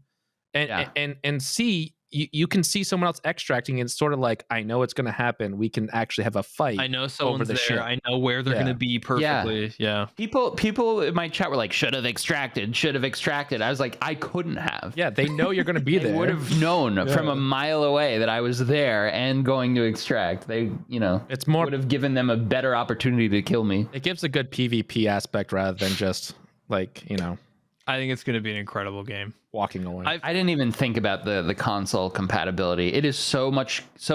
And C, you can see someone else extracting, and it's sort of like, I know it's going to happen. We can actually have a fight. I know someone's the there. ship. I know where they're going to be perfectly. Yeah. People in my chat were like, should have extracted. I was like, I couldn't have. Yeah, they know you're going to be there. They would have known from a mile away that I was there and going to extract. They, It's more, would have given them a better opportunity to kill me. it gives a good PvP aspect rather than just like, I think it's going to be an incredible game. walking away. I didn't even think about the console compatibility. It is so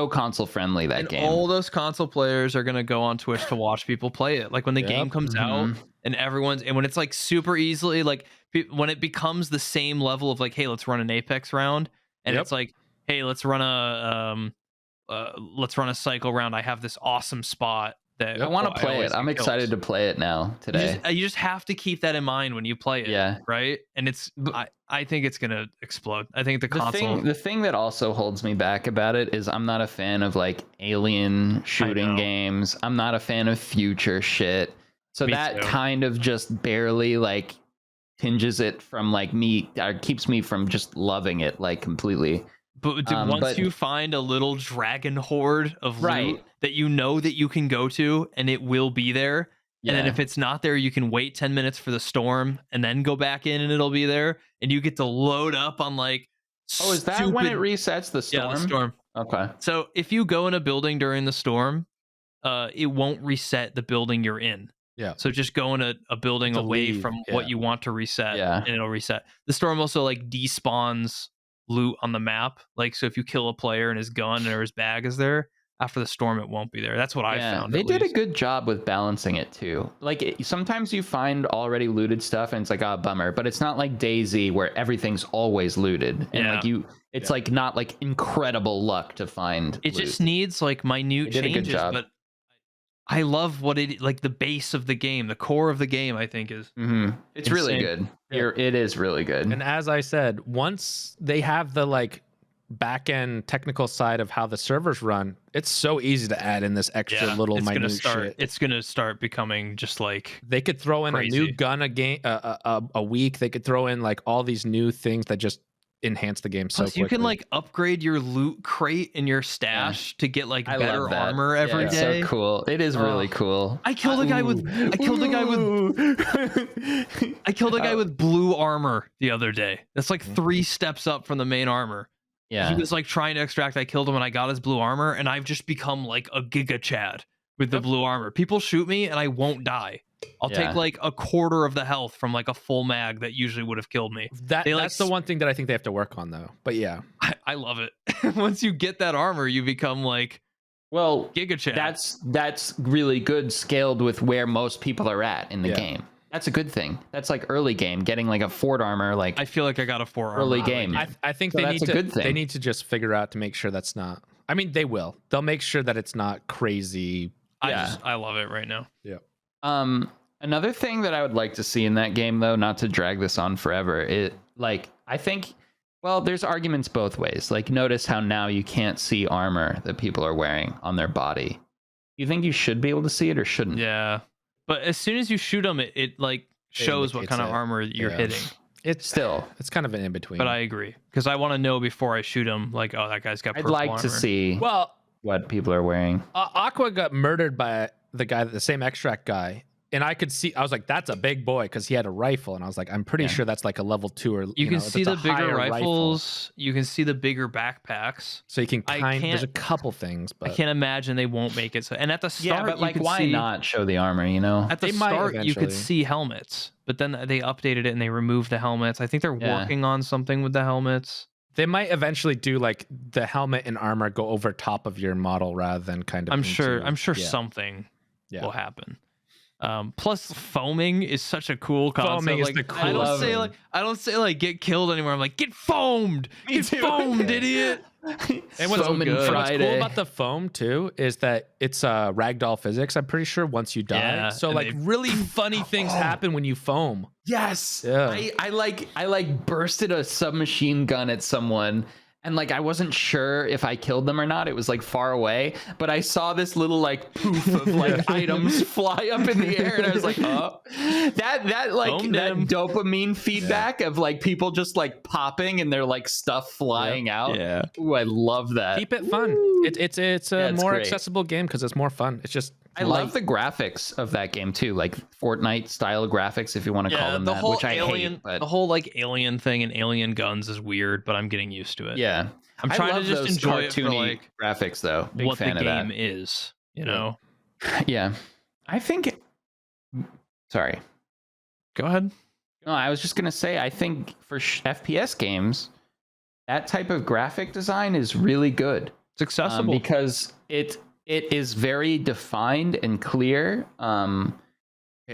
console friendly, that And game. all those console players are going to go on Twitch to watch people play it. Like when the game comes out and when it's like super easily, like when it becomes the same level of like, hey, let's run an Apex round. And it's like, hey, let's run a cycle round. I have this awesome spot that I want to play it. I'm excited to play it now today. You just have to keep that in mind when you play it. Yeah. Right. And I think it's gonna explode. I think the console. The thing that also holds me back about it is I'm not a fan of like alien shooting games. I'm not a fan of future shit. So Me that too. kind of just barely like tinges it from like me, or keeps me from just loving it like completely. But once you find a little dragon horde of loot that you know that you can go to, and it will be there. And then if it's not there, you can wait 10 minutes for the storm and then go back in and it'll be there. And you get to load up on like is that when it resets the storm? Yeah, the storm. Okay. So if you go in a building during the storm, it won't reset the building you're in. Yeah. So just go in a building To away leave, from yeah. what you want to reset, Yeah. and it'll reset. The storm also like despawns loot on the map. Like, so if you kill a player and his gun or his bag is there, after the storm it won't be there. That's what I found. They at did a least. good job with balancing it too. Like sometimes you find already looted stuff and it's like, oh, bummer, but it's not like DayZ where everything's always looted and Yeah. like it's like not like incredible luck to find It loot. just needs like minute They did a good changes, job. but I love what it like the base of the game, the core of the game. I think is It's really insane. good. Yeah. It is really good. And as I said, once they have the like back end technical side of how the servers run, it's so easy to add in this extra little it's gonna minute start. shit. It's gonna start becoming just like They could throw in a crazy. new gun a week. They could throw in like all these new things that just enhance the game so Plus, quickly. you can like upgrade your loot crate in your stash to get like I better love that. armor every Yeah, day. so cool. It is really Oh. cool. I killed a guy with blue armor the other day. That's like 3 steps up from the main armor. Yeah. He was like trying to extract. I killed him and I got his blue armor, and I've just become like a Giga Chad with the blue armor. People shoot me and I won't die. I'll Yeah. take like a quarter of the health from like a full mag that usually would have killed me. That's like, the one thing that I think they have to work on though. But yeah. I love it. Once you get that armor, you become like Well, Giga Chad. that's really good scaled with where most people are at in the Yeah. game. That's a good thing. That's like early game, getting like a fort armor, like I feel like I got a 4 early armor. game. I think So they that's need a to good thing. they need to just figure out to make sure that's not. I mean, they will. They'll make sure that it's not crazy. Yeah. I love it right now. Another thing that I would like to see in that game, though, not to drag this on forever, I think, well, there's arguments both ways. Like, notice how now you can't see armor that people are wearing on their body. You think you should be able to see it or shouldn't? Yeah. But as soon as you shoot them, it like shows what indicates kind of it. armor you're Yeah. hitting. It's Still, it's kind of an in between. But I agree, because I want to know before I shoot him, like, oh, that guy's got I'd purple like armor. to see well, what people are wearing. Aqua got murdered by the same extract guy. And I could see, I was like, that's a big boy because he had a rifle. And I was like, I'm pretty sure that's like a level 2 or You can know, see that's the a bigger higher rifle. rifles. You can see the bigger backpacks. So you can I there's a can't- couple things, but I can't imagine they won't make it. So, and at the start, Yeah, but you like, could why see, not show the armor, you know? At the They might start, you could eventually. see helmets, but then they updated it and they removed the helmets. I think they're Yeah. working on something with the helmets. they might eventually do like the helmet and armor go over top of your model rather than kind of. I'm sure yeah. something Yeah. will happen. Plus, foaming is such a cool concept. Foaming is like, the I don't coolest say thing. I don't say like get killed anymore. I'm like get foamed, Me get too. foamed, Yeah. idiot. And what's, Foam and and what's cool Friday. about the foam too is that it's ragdoll physics. I'm pretty sure once you die, Yeah, so and like they- really funny things happen when you foam. Yes. Yeah. I like bursted a submachine gun at someone and like I wasn't sure if I killed them or not. It was like far away, but I saw this little like poof of like items fly up in the air and I was like, oh. That like Foamed that him. dopamine feedback of like people just like popping and their like stuff flying out. Yeah. Ooh, I love that. Keep it fun. It's a Yeah, it's more great. accessible game because it's more fun. It's just I love the graphics of that game too, like Fortnite style graphics, if you want to call them the that, whole which I alien, hate. But the whole like alien thing and alien guns is weird, but I'm getting used to it. yeah, I'm I trying to love just those enjoy it for cartoony like graphics, though. Big what the fan of game that. is. You know. Yeah, I think. Sorry, Go ahead. no, I was just gonna say, I think for FPS games, that type of graphic design is really good. It's accessible. Because it is very defined and clear.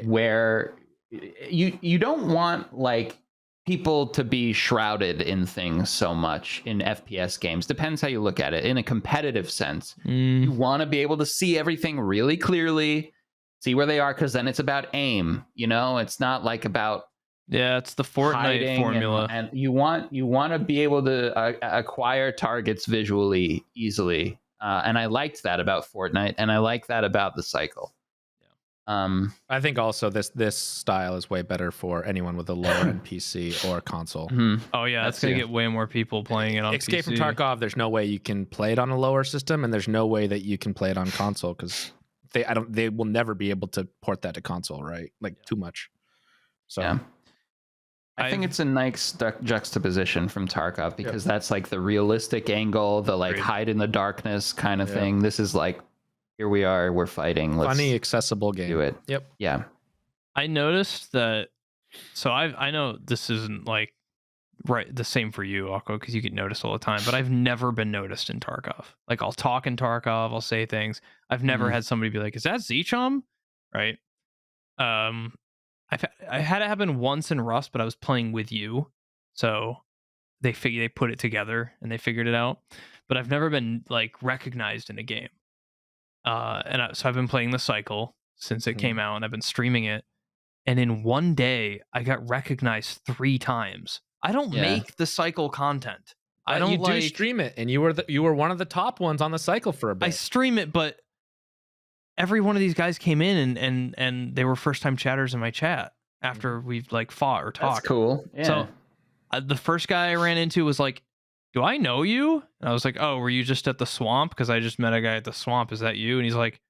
Where you don't want like people to be shrouded in things so much in FPS games. Depends how you look at it. In a competitive sense, you want to be able to see everything really clearly, see where they are, because then it's about aim. You know, it's not like about Yeah, it's the Fortnite hiding formula. and you want to be able to acquire targets visually easily. And I liked that about Fortnite, and I like that about the cycle. I think also this style is way better for anyone with a lower end PC or console. Oh yeah, That's it's gonna it. get way more people playing it on Escape from PC. Tarkov, there's no way you can play it on a lower system, and there's no way that you can play it on console because they will never be able to port that to console, right? Like too much. So Yeah. I think I've- it's a nice juxtaposition from Tarkov because that's like the realistic angle, the like Agreed. hide in the darkness kind of Yeah. thing. This is like here we are. We're fighting. Let's Funny, accessible game. do it. Yep. Yeah. I noticed that. So I know this isn't like right the same for you, Aqua, because you get noticed all the time. But I've never been noticed in Tarkov. Like I'll talk in Tarkov, I'll say things. I've never had somebody be like, "Is that Zchum?" Right? I had it happen once in Rust, but I was playing with you, so they put it together and they figured it out. But I've never been like recognized in a game. So I've been playing the cycle since it came out, and I've been streaming it. And in one day, I got recognized 3 times. I don't make the cycle content. I don't. You do stream it, and you were one of the top ones on the cycle for a bit. I stream it, but every one of these guys came in and they were first time chatters in my chat after we've like fought or talked. That's cool. Yeah. So the first guy I ran into was like, "Do I know you?" And I was like, "Oh, were you just at the swamp? Because I just met a guy at the swamp. Is that you?" And he's like,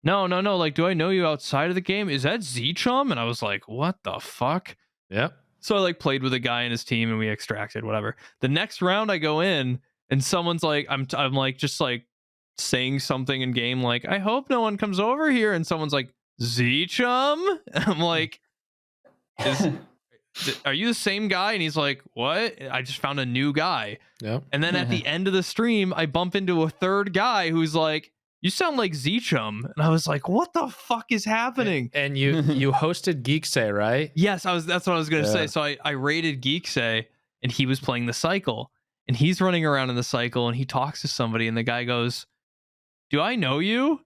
No. Like, do I know you outside of the game? Is that Zchum? And I was like, what the fuck? Yep. So I like played with a guy in his team and we extracted whatever. The next round I go in and someone's like, I'm like just like saying something in game like, I hope no one comes over here. And someone's like, Zchum? And I'm like, are you the same guy? And he's like, what? I just found a new guy. Yep. And then at the end of the stream, I bump into a third guy who's like, you sound like Zchum. And I was like, what the fuck is happening? And you hosted Geeksay, right? Yes, that's what I was going to say. So I raided Geeksay and he was playing the cycle and he's running around in the cycle and he talks to somebody and the guy goes, do I know you?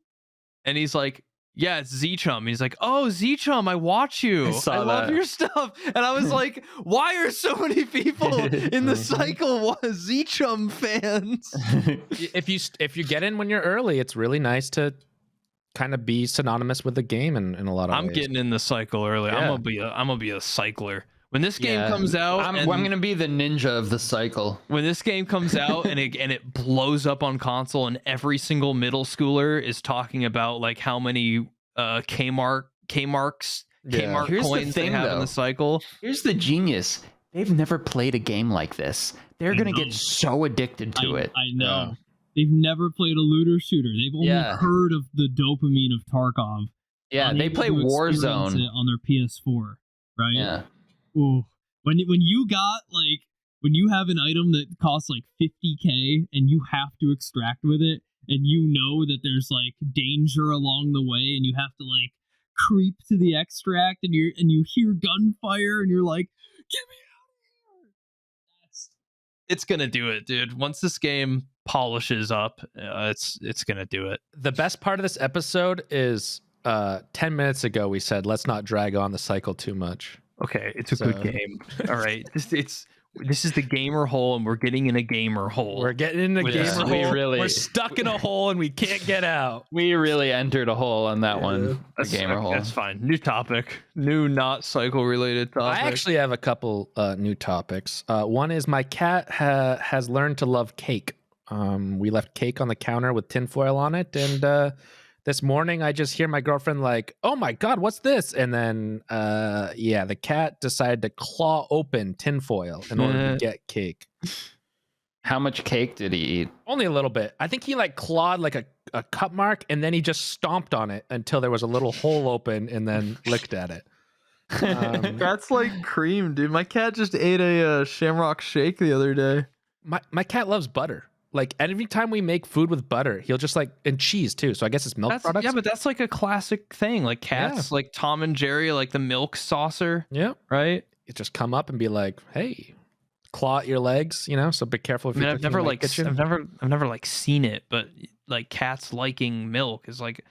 And he's like, yeah, it's Zchum. And he's like, oh, Zchum, I watch you. I love your stuff. And I was like, why are so many people in the cycle Zchum fans? If you get in when you're early, it's really nice to kind of be synonymous with the game in a lot of ways. I'm getting in the cycle early. Yeah. I'm gonna be a cycler. When this game comes out, I'm gonna be the ninja of the cycle. When this game comes out and it blows up on console, and every single middle schooler is talking about like how many Kmarks Here's coins they have in the cycle. Here's the genius: they've never played a game like this. They're gonna get so addicted to it. I know. They've never played a looter shooter. They've only heard of the dopamine of Tarkov. Yeah, they play Warzone on their PS4, right? Yeah. Ooh. When you got like when you have an item that costs like 50K and you have to extract with it, and you know that there's like danger along the way, and you have to like creep to the extract, and you hear gunfire, and you're like, "Get me out of here!" It's gonna do it, dude. Once this game polishes up, it's gonna do it. The best part of this episode is 10 minutes ago we said let's not drag on the cycle too much. Okay, it's a good game. All right, this is the gamer hole, and we're getting in a gamer hole. We're getting in a gamer hole. We're stuck in a hole and we can't get out. We really entered a hole on that one. The gamer hole. That's fine. New topic. New not cycle related topic. I actually have a couple new topics. One is my cat has learned to love cake. We left cake on the counter with tinfoil on it, and this morning I just hear my girlfriend like, "Oh my god, what's this?" And then the cat decided to claw open tinfoil in order to get cake. How much cake did he eat? Only a little bit. I think he like clawed like a cut mark, and then he just stomped on it until there was a little hole open, and then licked at it. That's like cream, dude. My cat just ate a shamrock shake the other day. My cat loves butter. Like every time we make food with butter, he'll just like, and cheese too. So I guess it's milk products. Yeah, but that's like a classic thing. Like cats, like Tom and Jerry, like the milk saucer. Yeah. Right? It just come up and be like, hey, claw at your legs, you know? So be careful if you're I've never like I've never like seen it, but like cats liking milk is like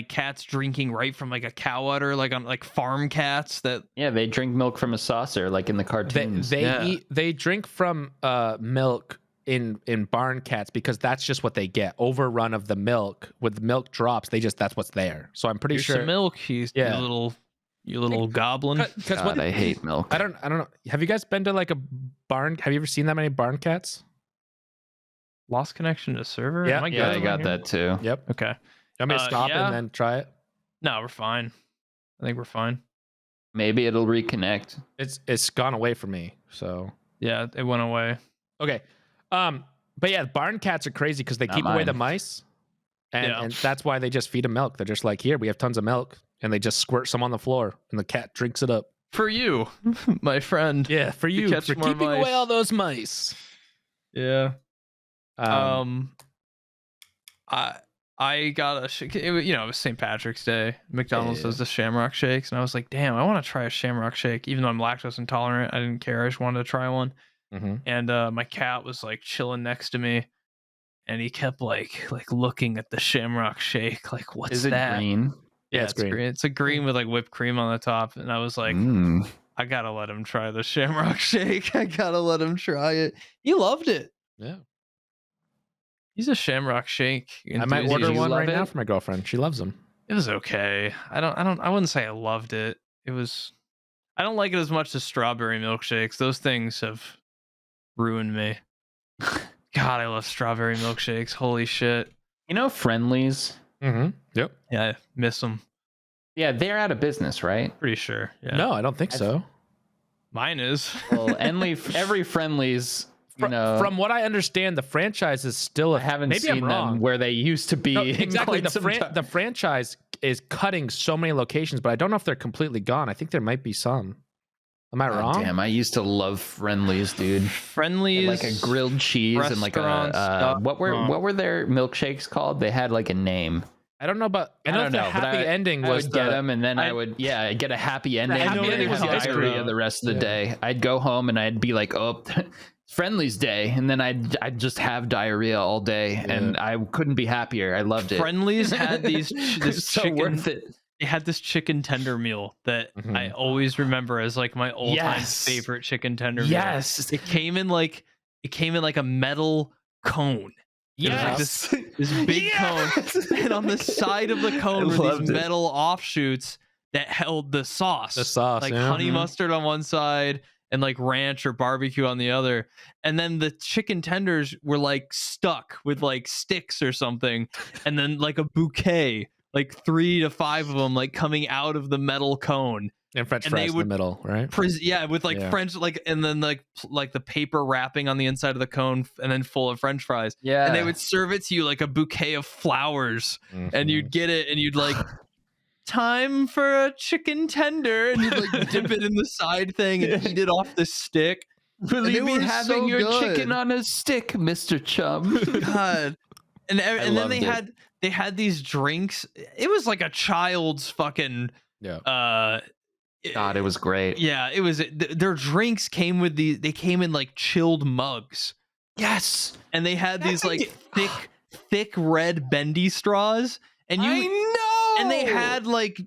cats drinking right from like a cow udder, like on like farm cats that they drink milk from a saucer, like in the cartoons. They drink from milk in barn cats because that's just what they get. Overrun of the milk. With the milk drops, that's what's there. So I'm pretty Here's sure some milk. You little goblin. God, I hate milk. I don't know. Have you guys been to like a barn? Have you ever seen that many barn cats? Lost connection to server? Yeah, I got that too. Yep. Okay. You want me to stop and then try it? No, we're fine. I think we're fine. Maybe it'll reconnect. It's gone away from me. So yeah, it went away. okay. But yeah, barn cats are crazy because they keep away the mice. And that's why they just feed them milk. They're just like, here, we have tons of milk. And they just squirt some on the floor and the cat drinks it up. For you, my friend. Yeah, for you. catch For more keeping mice. away all those mice. Yeah. Um, I got a shake. It was St. Patrick's Day. McDonald's Yeah. does the Shamrock Shakes, and I was like, damn, I want to try a Shamrock Shake. Even though I'm lactose intolerant, I didn't care. I just wanted to try one. mhm. And my cat was like chilling next to me, and he kept like looking at the Shamrock Shake, like, what's Is it that? green? Yeah, it's it's green. It's a green with like whipped cream on the top, and I was like, I gotta let him try the Shamrock Shake. I gotta let him try it. He loved it. Yeah. He's a Shamrock Shake. I might enthusiast. order you one love right now it? for my girlfriend. She loves them. It was okay. I wouldn't say I loved it. It was. I don't like it as much as strawberry milkshakes. Those things have ruined me. God, I love strawberry milkshakes. Holy shit. You know, Friendlies. Mm-hmm. Yep. Yeah, I miss them. Yeah, they're out of business, right? Pretty sure. Yeah. No, I don't think so. Mine is. Well, every Friendlies, From what I understand, the franchise is still. I haven't maybe seen I'm wrong. them where they used to be. No, in exactly. quite some time. The franchise is cutting so many locations, but I don't know if they're completely gone. I think there might be some. Am I God wrong? damn, I used to love Friendlies, dude. Friendlies. Like a grilled cheese and like restaurant stuff. what were their milkshakes called? They had like a name. I don't know, but I know if the but happy ending I was would get the, them, and then I'd get a happy ending. happy and then ending I'd was have the ice diarrhea cream. the rest of the day. I'd go home and I'd be like, oh, Friendlies Day, and then I'd just have diarrhea all day, and I couldn't be happier. I loved it. Friendlies had this It's so chicken. worth it. They had this chicken tender meal that Mhm. I always remember as like my all-time Yes. favorite chicken tender meal. Yes. It came in like a metal cone. It was like this big cone, and on the side of the cone were loved these it. metal offshoots that held the sauce. the sauce, Like yeah. honey mustard on one side and like ranch or barbecue on the other. And then the chicken tenders were like stuck with like sticks or something. And then like a bouquet, like 3 to 5 of them, like coming out of the metal cone. and French and they fries in would- the middle, right? Yeah, with like Yeah. French, like, and then like the paper wrapping on the inside of the cone and then full of French fries. Yeah. And they would serve it to you like a bouquet of flowers. And Mhm. you'd get it and you'd like, time for a chicken tender, and you'd like dip it in the side thing and eat it off the stick. Will And you they be were having so your good. chicken on a stick, Mr. Chum? God. And then loved they had these drinks. It was like a child's fucking Yeah. God, it was great. yeah, it was their drinks came with they came in like chilled mugs. Yes. And they had these I like did- thick red bendy straws. And I know. and they had like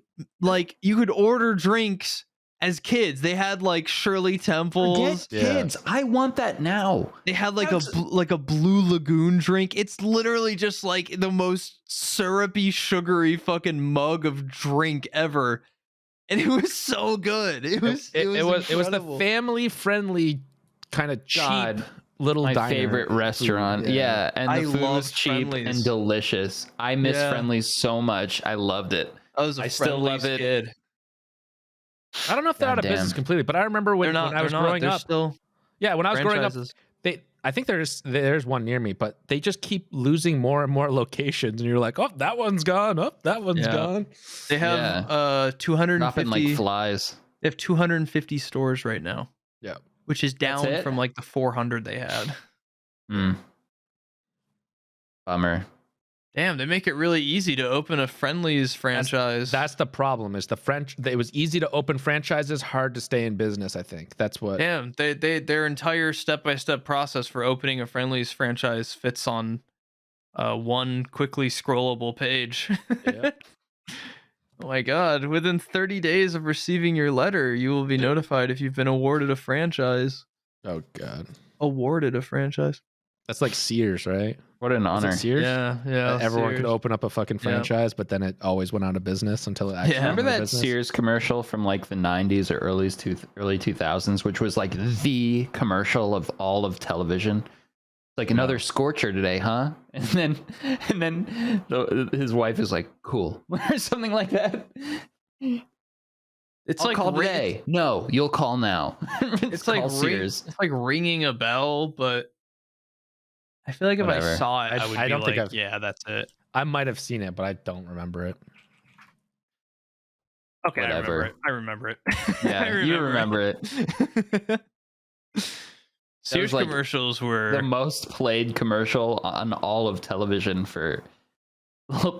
you could order drinks as kids. They had like Shirley Temples. Forget kids. I want that now. They had like That's- a Blue Lagoon drink. It's literally just like the most syrupy, sugary fucking mug of drink ever, and it was so good. It was the incredible. family friendly kind of cheap God, little My diner favorite food, restaurant. Yeah, and the I food love was cheap Friendlies. and delicious. I miss Yeah. Friendlies so much. I loved it. I was a I still love Friendlies it. kid. I don't know if they're out of Goddamn. business completely, but I remember when I was growing They're up. still Yeah, when I was growing up, franchises. I think there's one near me, but they just keep losing more and more locations, and you're like, oh, that one's gone. Oh, that one's Yeah. gone. They have Dropping 250. like flies. They have 250 stores right now. Yeah. Which is down it? from like the 400 they had. Bummer. Damn, they make it really easy to open a Friendlies franchise. That's the problem. Is it was easy to open franchises, hard to stay in business. I think that's what. Damn, their entire step-by-step process for opening a Friendlies franchise fits on one quickly scrollable page. Yeah. Oh my god, within 30 days of receiving your letter, you will be notified if you've been awarded a franchise. Oh god, Awarded a franchise. that's like Sears, right? What an Was it honor. Sears? Yeah. Everyone could Sears. open up a fucking franchise, but then it always went out of business until it actually Yeah. went Remember out of that business. Sears commercial from like the 90s or early 2000s, which was like the commercial of all of television? Like another scorcher today, huh? And then his wife is like, cool, or something like that. It's I'll like call ring- today. No, you'll call now. It's like Call Sears. It's like ringing a bell, but I feel like if Whatever. I saw it, I would I be don't think like, I've- yeah, that's it. I might have seen it, but I don't remember it. Okay, Whatever. I remember it. Yeah, you remember it. Sears like commercials were The most played commercial on all of television for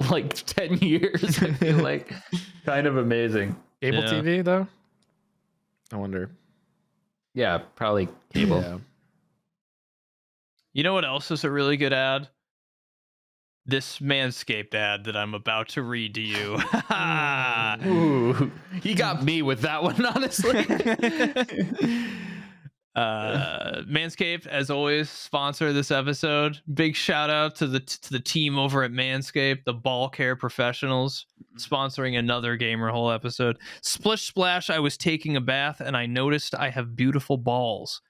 like 10 years. I feel like kind of amazing. Cable Yeah. TV though. I wonder. Yeah, probably cable. Yeah. You know what else is a really good ad? This Manscaped ad that I'm about to read to you. Ooh, he got me with that one, honestly. Manscaped, as always, sponsor this episode. Big shout out to the team over at Manscaped, the ball care professionals, sponsoring another Gamer Hole episode. Splish splash! I was taking a bath and I noticed I have beautiful balls.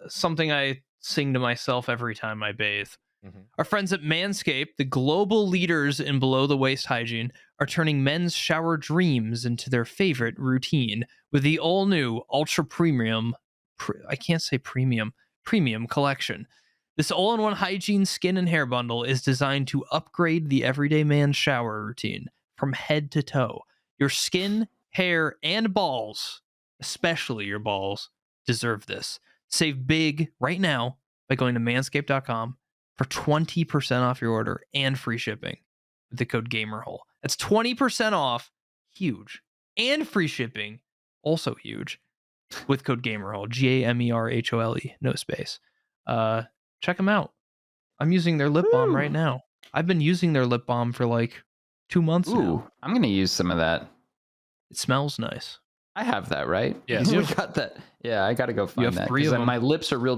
Something I sing to myself every time I bathe. Mm-hmm. Our friends at Manscaped, the global leaders in below the waist hygiene, are turning men's shower dreams into their favorite routine with the all new ultra premium. I can't say premium collection. This all-in-one hygiene skin and hair bundle is designed to upgrade the everyday man's shower routine from head to toe. Your skin, hair, and balls, especially your balls, deserve this. Save big right now by going to manscaped.com for 20% off your order and free shipping with the code GAMERHOLE. That's 20% off, huge, and free shipping, also huge, with code GAMERHOLE, GAMERHOLE, no space. Check them out. I'm using their lip balm right now. I've been using their lip balm for like 2 months now. I'm gonna use some of that. It smells nice. I have that, right? Yes. We got that. Yeah, I gotta go find have that. 3 of 'cause them. My lips hurt real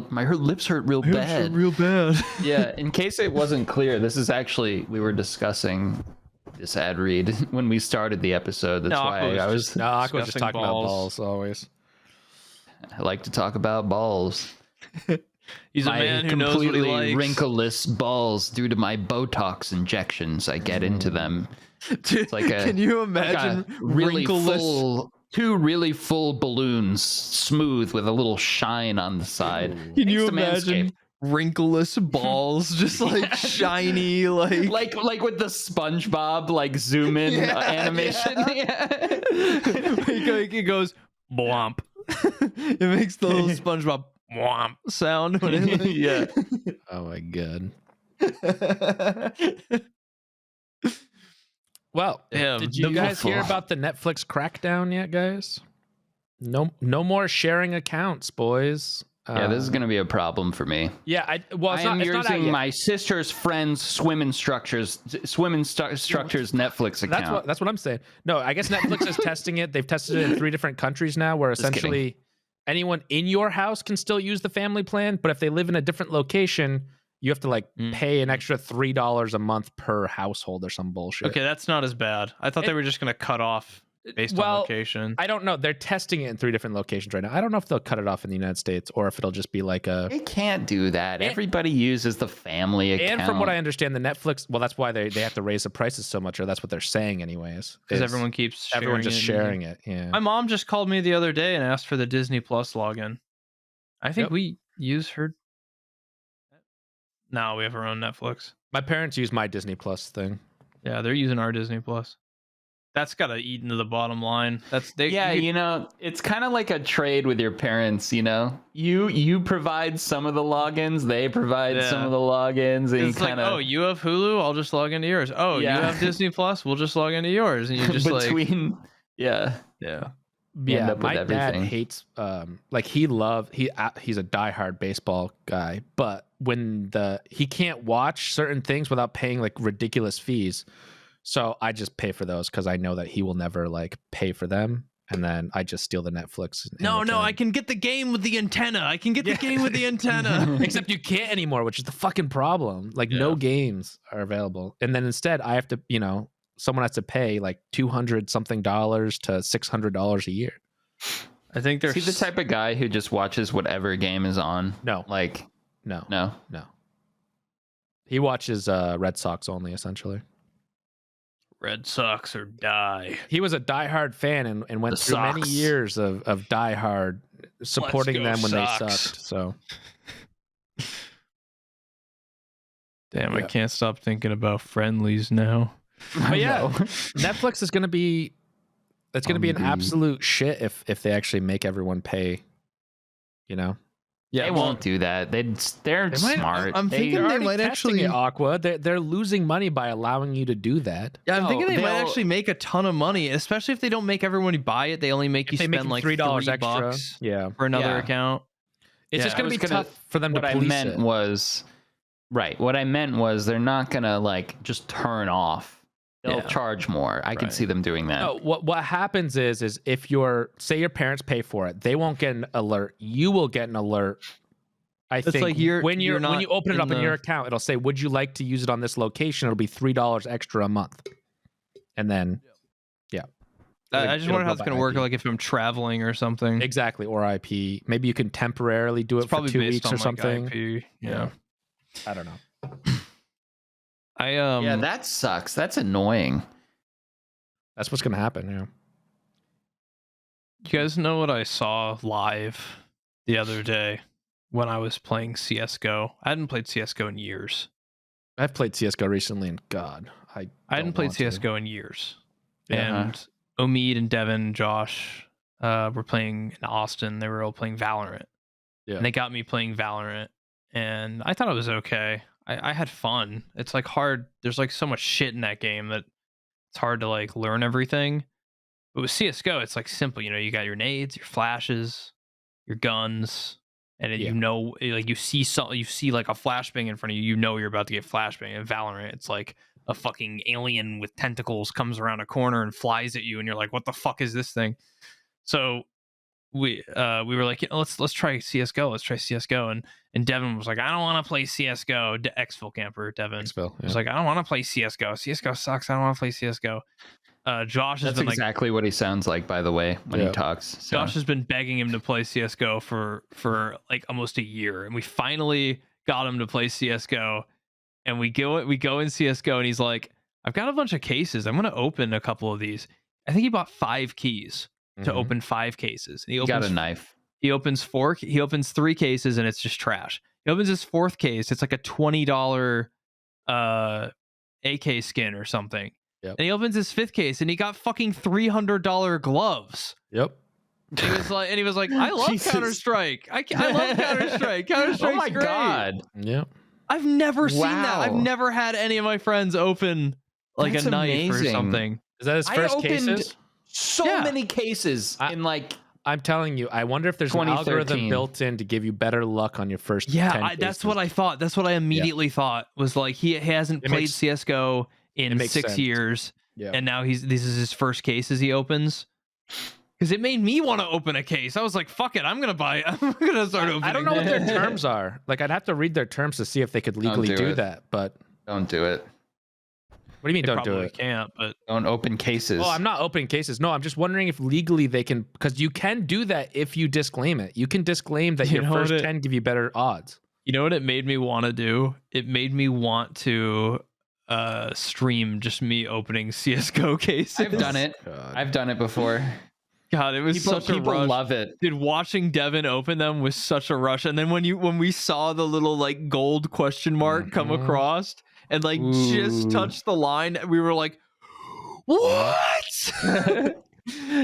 bad. Real bad. Yeah, in case it wasn't clear, this is actually, we were discussing this ad read when we started the episode. That's No, why Aqua was I was just- No, Aqua's just Discussing talking about balls. balls always. I like to talk about balls. He's a My man who knows what he completely likes. wrinkleless balls due to my Botox injections. I get into them. Dude, like a- can you Like imagine a really wrinkleless? full, 2 really full balloons, smooth with a little shine on the side. Can you Thanks to imagine wrinkleless balls, just like Yeah. shiny, like like with the SpongeBob like zoom in animation. Yeah. it goes blomp. It makes the little SpongeBob blomp sound when it, Yeah. Oh my god. Well, Damn, did you guys beautiful. hear about the Netflix crackdown yet, guys? No more sharing accounts, boys. Yeah, this is gonna be a problem for me. Yeah, it's I not, am it's not out using yet. my sister's friend's swim instructor's Netflix account. That's what I'm saying. No, I guess Netflix is testing it. They've tested it in 3 different countries now, where Just kidding. essentially anyone in your house can still use the family plan, but if they live in a different location, you have to like pay an extra $3 a month per household or some bullshit. okay, that's not as bad. I thought they were just gonna cut off based on location. I don't know. They're testing it in 3 different locations right now. I don't know if they'll cut it off in the United States or if it'll just be like a. They can't do that. Everybody uses the family account. And from what I understand, the Netflix. Well, that's why they have to raise the prices so much, or that's what they're saying, anyways. Because is everyone keeps everyone just sharing sharing it. Yeah. My mom just called me the other day and asked for the Disney Plus login. I think Yep. we use her. No, we have our own Netflix. My parents use my Disney Plus thing. Yeah, they're using our Disney Plus. That's got to eat into the bottom line. That's they. Yeah, you know, it's kind of like a trade with your parents, you know? You provide some of the logins, they provide some Yeah. of the logins, and you It's like, kind of oh, you have Hulu, I'll just log into yours. Oh, Yeah. you have Disney Plus, we'll just log into yours, and you just between yeah. yeah. Yeah, up with my dad everything. hates like he's a diehard baseball guy, but when he can't watch certain things without paying like ridiculous fees. So I just pay for those because I know that he will never like pay for them, and then I just steal the Netflix. in No, return. I can get the game with the antenna. I can get the game with the antenna. Except you can't anymore, which is the fucking problem. Like no games are available, and then instead I have to, someone has to pay like $200 something to $600 a year. I think there's See the type of guy who just watches whatever game is on? No, Like no. no. He watches Red Sox only, essentially. Red Sox or die. He was a diehard fan and went The through many Sox. years of diehard supporting go them when Sox. they sucked. So Damn, I Yeah. can't stop thinking about friendlies now. But yeah, know. Netflix is going to be. It's going to be an Hungry. absolute shit if they actually make everyone pay. You know. Yeah, They won't do that. They're They might- smart. I'm thinking They're they already might testing actually. it, Aqua. They're losing money by allowing you to do that. Yeah, I'm No, thinking they might they'll- actually make a ton of money, especially if they don't make everyone buy it. They only make If you they make spend you like $3 $3 extra, yeah, for another Yeah. account. it's Yeah, just I going to be was gonna- tough for them to what I police meant it. was right. What I meant was they're not gonna like just turn off. They'll Yeah. charge more. I can Right. see them doing that. No, what happens is if say your parents pay for it, they won't get an alert. You will get an alert. I It's think like when you not open it up in the- your account, it'll say, "Would you like to use it on this location?" It'll be $3 extra a month, and then I just it'll wonder how go it's by going to work, IP. like if I'm traveling or something. Exactly, or IP. Maybe you can temporarily do it It's for probably 2 based weeks on or something. Like IP. Yeah. I don't know. Yeah, that sucks. That's annoying. That's what's gonna happen. Yeah. You guys know what I saw live the other day when I was playing CS:GO? I hadn't played CS:GO in years. I've played CS:GO recently, and God, I hadn't don't played want to. CS:GO in years. Yeah. And Omid and Devin and Josh were playing in Austin. They were all playing Valorant. Yeah. And they got me playing Valorant. And I thought it was okay. I had fun. It's like hard. There's like so much shit in that game that it's hard to like learn everything. But with CS:GO, it's like simple. You know, you got your nades, your flashes, your guns, and Yeah. you know, like you see like a flashbang in front of you. You know you're about to get flashbang. In Valorant, it's like a fucking alien with tentacles comes around a corner and flies at you, and you're like, "What the fuck is this thing?" So we were like, let's try CS:GO. Let's try CS:GO. And Devin was like, I don't want to play CS:GO. Exfil camper Devin was like, I don't want to play CS:GO. CS:GO sucks. I don't want to play CS:GO. Josh has That's been exactly what he sounds like, by the way, when he talks. So. Josh has been begging him to play CS:GO for like almost a year, and we finally got him to play CS:GO. And we go in CS:GO, and he's like, I've got a bunch of cases. I'm gonna open a couple of these. I think he bought 5 keys to open 5 cases. And he got a knife. He opens 3 cases, and it's just trash. He opens his 4th case. It's like a $20 AK skin or something. Yep. And he opens his 5th case, and he got fucking $300 gloves. Yep. He was like, I love Jesus. Counter-Strike. I love Counter-Strike. Counter-Strike's Oh my great. god. Yep. I've never seen that. Wow. I've never had any of my friends open like That's a knife amazing. or something. Is that his I first opened cases? so Yeah. many cases in like I'm telling you, I wonder if there's an algorithm 2013. built in to give you better luck on your first 10 Yeah, cases. that's what I thought. That's what I immediately thought was like he hasn't It played makes- CS:GO it in makes 6 sense. years, Yeah. and now this is his first cases he opens. Because it made me want to open a case. I was like, "Fuck it, I'm gonna start opening." I don't know what their terms are. Like, I'd have to read their terms to see if they could legally do do it. that. But don't do it. what do you mean, They don't do probably it? can't, but Don't open cases. Oh, I'm not opening cases. No, I'm just wondering if legally they can, because you can do that if you disclaim it. You can disclaim that You your know what first 10 give you better odds. you know what it made me want to do? It made me want to stream just me opening CS:GO cases. I've done it. God. I've done it before. God, it was People, such a people rush. love it. Dude, watching Devin open them was such a rush. And then when we saw the little like gold question mark come Mhm. across and like just Ooh. touched the line, we were like, what?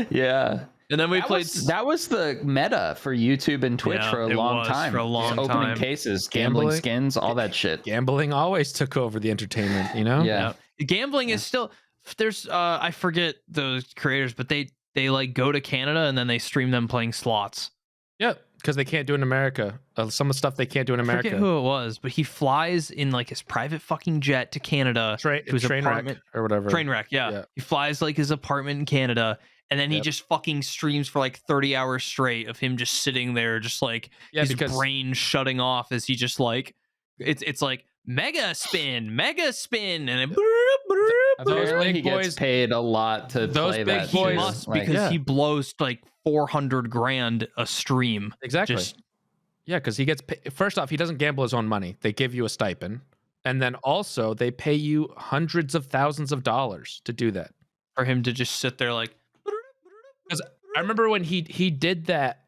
Yeah. And then we That played. was, that was the meta for YouTube and Twitch Yeah, for a it long was time. for a long Just opening time. cases, gambling Gambling. skins, all that shit. Gambling always took over the entertainment, you know? Yeah. Gambling is still there's I forget those creators, but they like go to Canada and then they stream them playing slots. Yeah, because they can't do it in America. Some of the stuff they can't do in I America. forget who it was, but he flies in like his private fucking jet to Canada Train, to his train wreck apartment. or whatever. Trainwreck, yeah. Yeah. He flies like his apartment in Canada, and then he Yep. just fucking streams for like 30 hours straight of him just sitting there, just like Yeah, his because brain shutting off as he just like it's like mega spin, and then Those Apparently big he gets boys- paid a lot to those play big that. he boys- too. must Like, because yeah. he blows like 400 grand a stream. Exactly. Just Yeah, because he gets first off, he doesn't gamble his own money. They give you a stipend, and then also they pay you hundreds of thousands of dollars to do that. for him to just sit there like I remember when he did that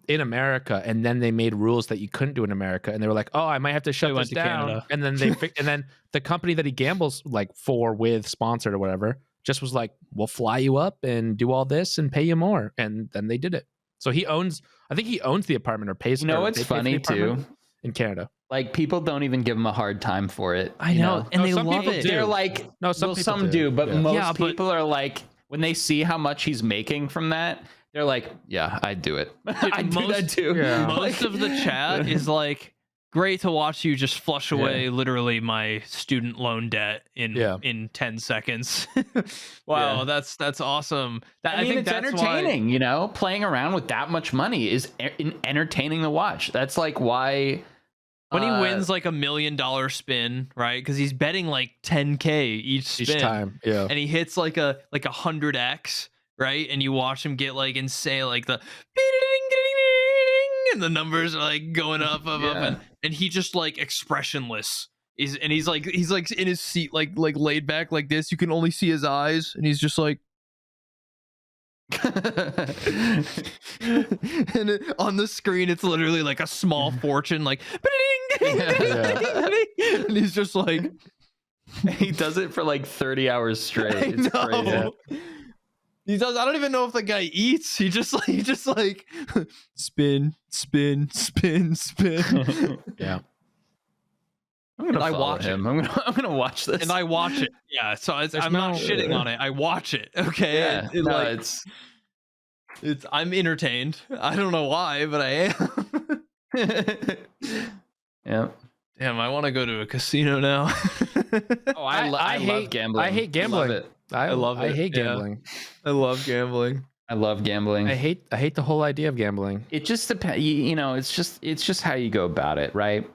in America, and then they made rules that you couldn't do in America, and they were like, "Oh, I might have to shut went this to down." Canada. And then and then the company that he gambles like with sponsored or whatever just was like, "We'll fly you up and do all this and pay you more," and then they did it. So I think he owns the apartment or pays. You know or what's they pay for the funny too? apartment in Canada. Like people don't even give him a hard time for it. I you know, and No, they some love people it. do. They're like, No, some people some do. do, but Yeah. most Yeah, but- people are like, when they see how much he's making from that, they're like, yeah, I'd do it. I do that too. Yeah. Most of the chat is like, great to watch you just flush away literally my student loan debt in 10 seconds. Wow, Yeah. that's awesome. I mean, think it's that's entertaining, you know, playing around with that much money is entertaining to watch. That's like why when he wins like $1 million spin, right? Because he's betting like 10K each spin, Each time, yeah. and he hits like a 100x, right? And you watch him get like insane, like the and the numbers are like going up, and he just like expressionless. He's like in his seat, like laid back like this. You can only see his eyes, and he's just like. And on the screen, it's literally like a small fortune, like. And he's just like. he does it for like 30 hours straight. I It's know. crazy. He does. I don't even know if the guy eats. He just like spin. Yeah. I'm gonna I follow watch him. I'm gonna watch this. And I watch it. Yeah. So I'm not shitting on it. I watch it. Okay. yeah, It, no, like, it's. I'm entertained. I don't know why, but I am. yeah. Damn, I want to go to a casino now. Oh, I love gambling. I hate gambling. Love it. I love I it, hate yeah. gambling. I love gambling. I love gambling. I hate the whole idea of gambling. It just depends. You know, it's just how you go about it, right?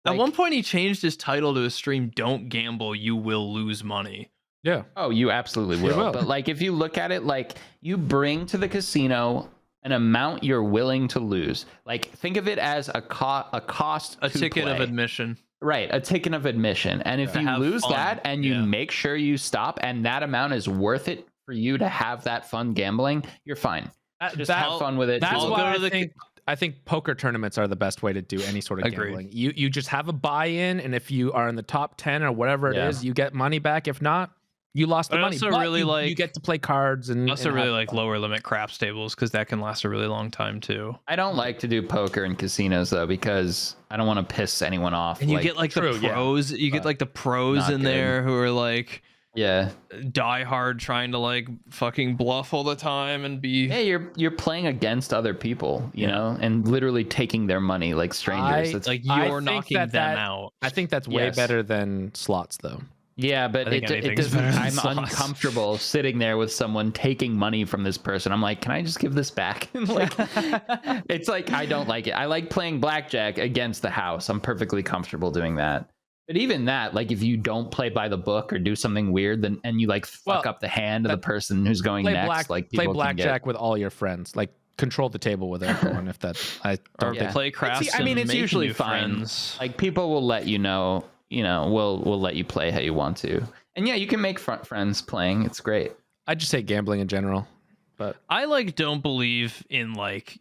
At Like- one point, he changed his title to a stream. Don't gamble, you will lose money. Yeah. Oh, you absolutely You will. will. But like, if you look at it, like you bring to the casino an amount you're willing to lose. Like, think of it as a cost, A to ticket of play. admission. Right, a ticket of admission. And if To you have lose fun. that and you Yeah. make sure you stop and that amount is worth it for you to have that fun gambling, you're fine. Just have fun with it. That's I'll why go to the I think poker tournaments are the best way to do any sort of Agreed. gambling. You just have a buy-in, and if you are in the top 10 or whatever it Yeah. is, you get money back. If not, you lost the I money. also But really you like- get to play cards and I also and really have like fun. lower limit craps tables because that can last a really long time too. I don't like to do poker in casinos though because I don't want to piss anyone off. And you get like true, the yeah. pros. You get But like the pros not in good. there who are like yeah. die hard trying to like fucking bluff all the time and be. Hey, you're playing against other people, you Yeah. know, and literally taking their money like strangers. It's Like I you're think knocking them that- out. I think that's way Yes. better than slots, though. yeah, but I think it anything's doesn't. better than I'm slots. uncomfortable sitting there with someone taking money from this person. I'm like, can I just give this back? Like, it's like I don't like it. I like playing blackjack against the house. I'm perfectly comfortable doing that. But even that, like, if you don't play by the book or do something weird, then and you like fuck Well, up the hand of the person who's going next, like play people can get- blackjack with all your friends. Like control the table with everyone. If that, I don't Yeah. think. Play craps. I mean, and it's make usually new fine. friends. Like people will let you know, we'll let you play how you want to. And yeah, you can make friends playing. It's great. I just say gambling in general. But I like don't believe in like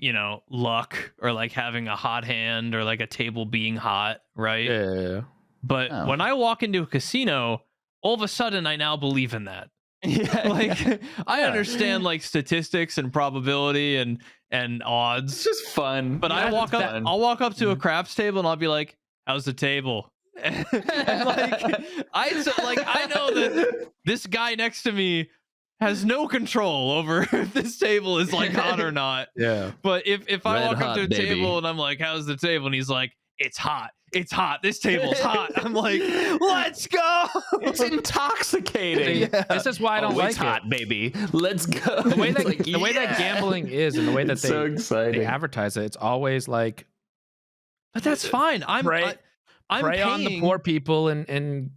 luck or like having a hot hand or like a table being hot, right? yeah. But Oh. when I walk into a casino, all of a sudden I now believe in that. Yeah, Like I Yeah. understand like statistics and probability and it's odds, just fun. but Yeah, I'll walk up to a Mhm. craps table and I'll be like, "How's the table?" And like I know that this guy next to me has no control over if this table is like hot or not. Yeah. But if I Red walk up hot, to a baby. table and I'm like, "How's the table?" and he's like, "It's hot. It's hot. This table's hot." I'm like, "Let's go!" It's intoxicating. This is why I don't like it's it. hot, baby. Let's go. The way that It's like, the way that yeah. gambling is, and the way that It's so exciting. they advertise it, it's always like But that's fine. I'm Prey- I'm prey on the paying poor people and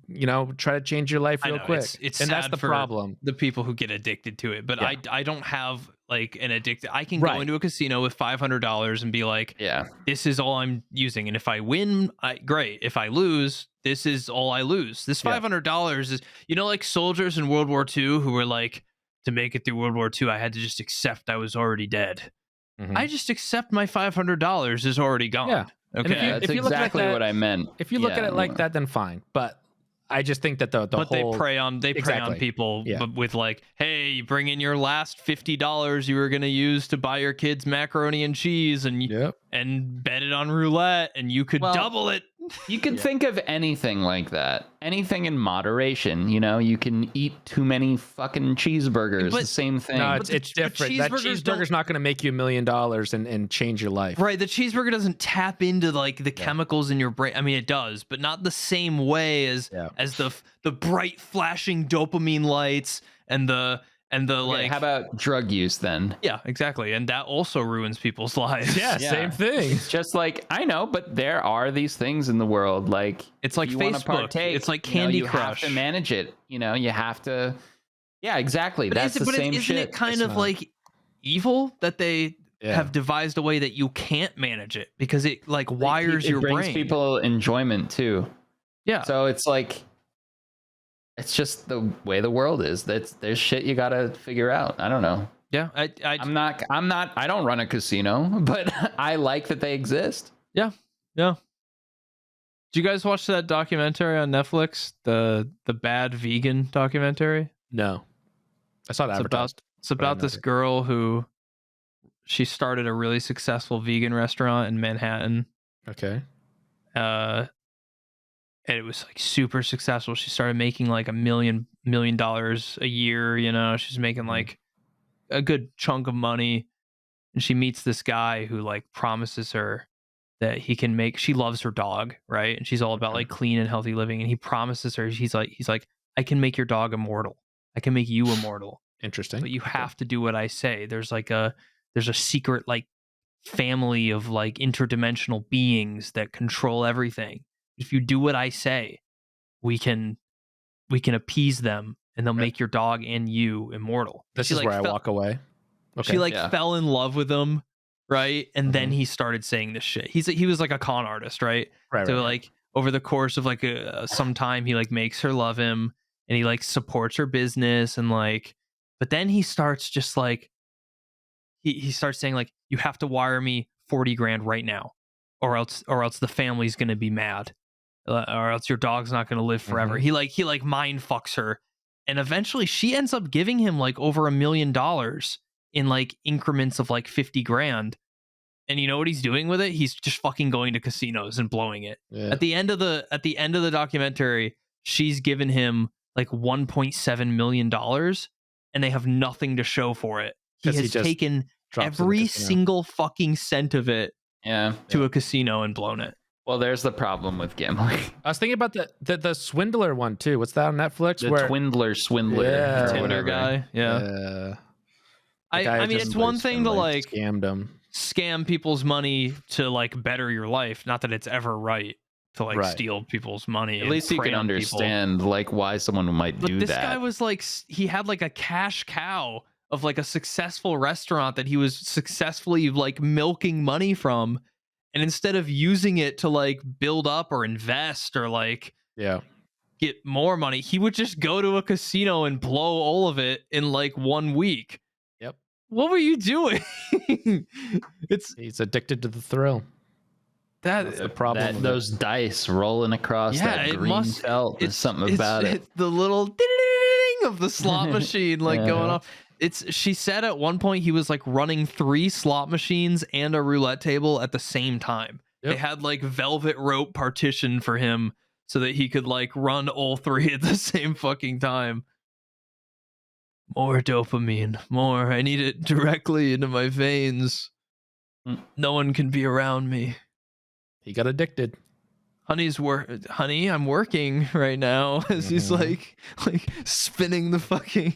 try to change your life I real know, quick. it's and that's sad the for problem. the people who get addicted to it. But Yeah. I don't have like an addicted. I can go Right. into a casino with $500 and be like, Yeah. "This is all I'm using." And if I win, great. If I lose, this is all I lose. This Yeah. $500 is like soldiers in World War II who were like to make it through World War II, I had to just accept I was already dead. Mhm. I just accept my $500 is already gone. Yeah. And Okay. Yeah, that's if you look at exactly that- what I meant. If you look Yeah, at it like that, then fine. But I just think that the but whole they prey on Exactly. people Yeah. with like, hey, you bring in your last $50 you were gonna use to buy your kids macaroni and cheese, and Yep. and bet it on roulette, and you could Well, double it. You can think of anything like that. Anything in moderation. You know, you can eat too many fucking cheeseburgers. But- the same thing. No, But it's the different. That cheeseburgers cheeseburger's not going to make you $1 million and change your life. Right, the cheeseburger doesn't tap into like the chemicals in your brain. I mean, it does, but not the same way as Yeah. as the bright flashing dopamine lights and the Okay, like. how about drug use then? Yeah, exactly, and that also ruins people's lives. Yeah, Yeah. same thing. It's just like, I know, but there are these things in the world. Like, It's like you wanna Facebook. partake, It's like you know, Candy you Crush. have to manage it. You know, you have to. Yeah, exactly. But That's the same isn't shit. it kind It's of not. like evil that they Yeah. have devised a way that you can't manage it because it like wires it your brings brain? people enjoyment too. Yeah. So it's like, it's just the way the world is. There's shit you gotta figure out. I don't know. Yeah. I don't run a casino, but I like that they exist. Yeah. Did you guys watch that documentary on Netflix? The bad vegan documentary? No. I saw that It's advertised. about know this it. girl who she started a really successful vegan restaurant in Manhattan. Okay. And it was like super successful. She started making like $1 million a year, you know. She's making like a good chunk of money. And she meets this guy who like promises her that he can make, she loves her dog, right? And she's all about like clean and healthy living. And he promises her, he's like, I can make your dog immortal. I can make you immortal. Interesting. But you have to do what I say. There's a secret like family of like interdimensional beings that control everything. If you do what I say, we can appease them and they'll make your dog and you immortal. This She, is like, where I walk away. Okay. She like Yeah. fell in love with him, right? And then Mhm. he started saying this shit. He was like a con artist, right? right, So right. like over the course of like some time, he like makes her love him and he like supports her business and like, but then he starts just like he starts saying like, you have to wire me 40 grand right now, or else the family's gonna be mad, or else your dog's not gonna live forever. Mhm. He like mind fucks her, and eventually she ends up giving him like over $1 million in like increments of like 50 grand. And you know what he's doing with it? He's just fucking going to casinos and blowing it. Yeah. At the end of the documentary, she's given him like $1.7 million, and they have nothing to show for it. He 'Cause he has just taken Drops in the every casino. single fucking cent of it Yeah. to a casino and blown it. Well, there's the problem with gambling. I was thinking about the Swindler one too. What's that on Netflix? The where swindler, Yeah. or Tinder whatever. guy. Yeah. the I guy mean, just it's one thing to like scammed him. scam people's money to like better your life. Not that it's ever right to like Right. steal people's money. At and least you prey can on people. understand like why someone might But do this that. guy was like, he had like a cash cow of like a successful restaurant that he was successfully like milking money from. And instead of using it to like build up or invest or like Yeah. get more money, he would just go to a casino and blow all of it in like 1 week. Yep. What were you doing? He's addicted to the thrill. That's the problem. That, with those dice rolling across Yeah, that it green must- felt. There's something about it. It's the little ding of the slot machine like Yeah. going off. She said at one point he was like running 3 slot machines and a roulette table at the same time. Yep. They had like velvet rope partition for him so that he could like run all 3 at the same fucking time. More dopamine, more. I need it directly into my veins. Mm. No one can be around me. He got addicted. Honey, I'm working right now. As he's Mhm. like spinning the fucking.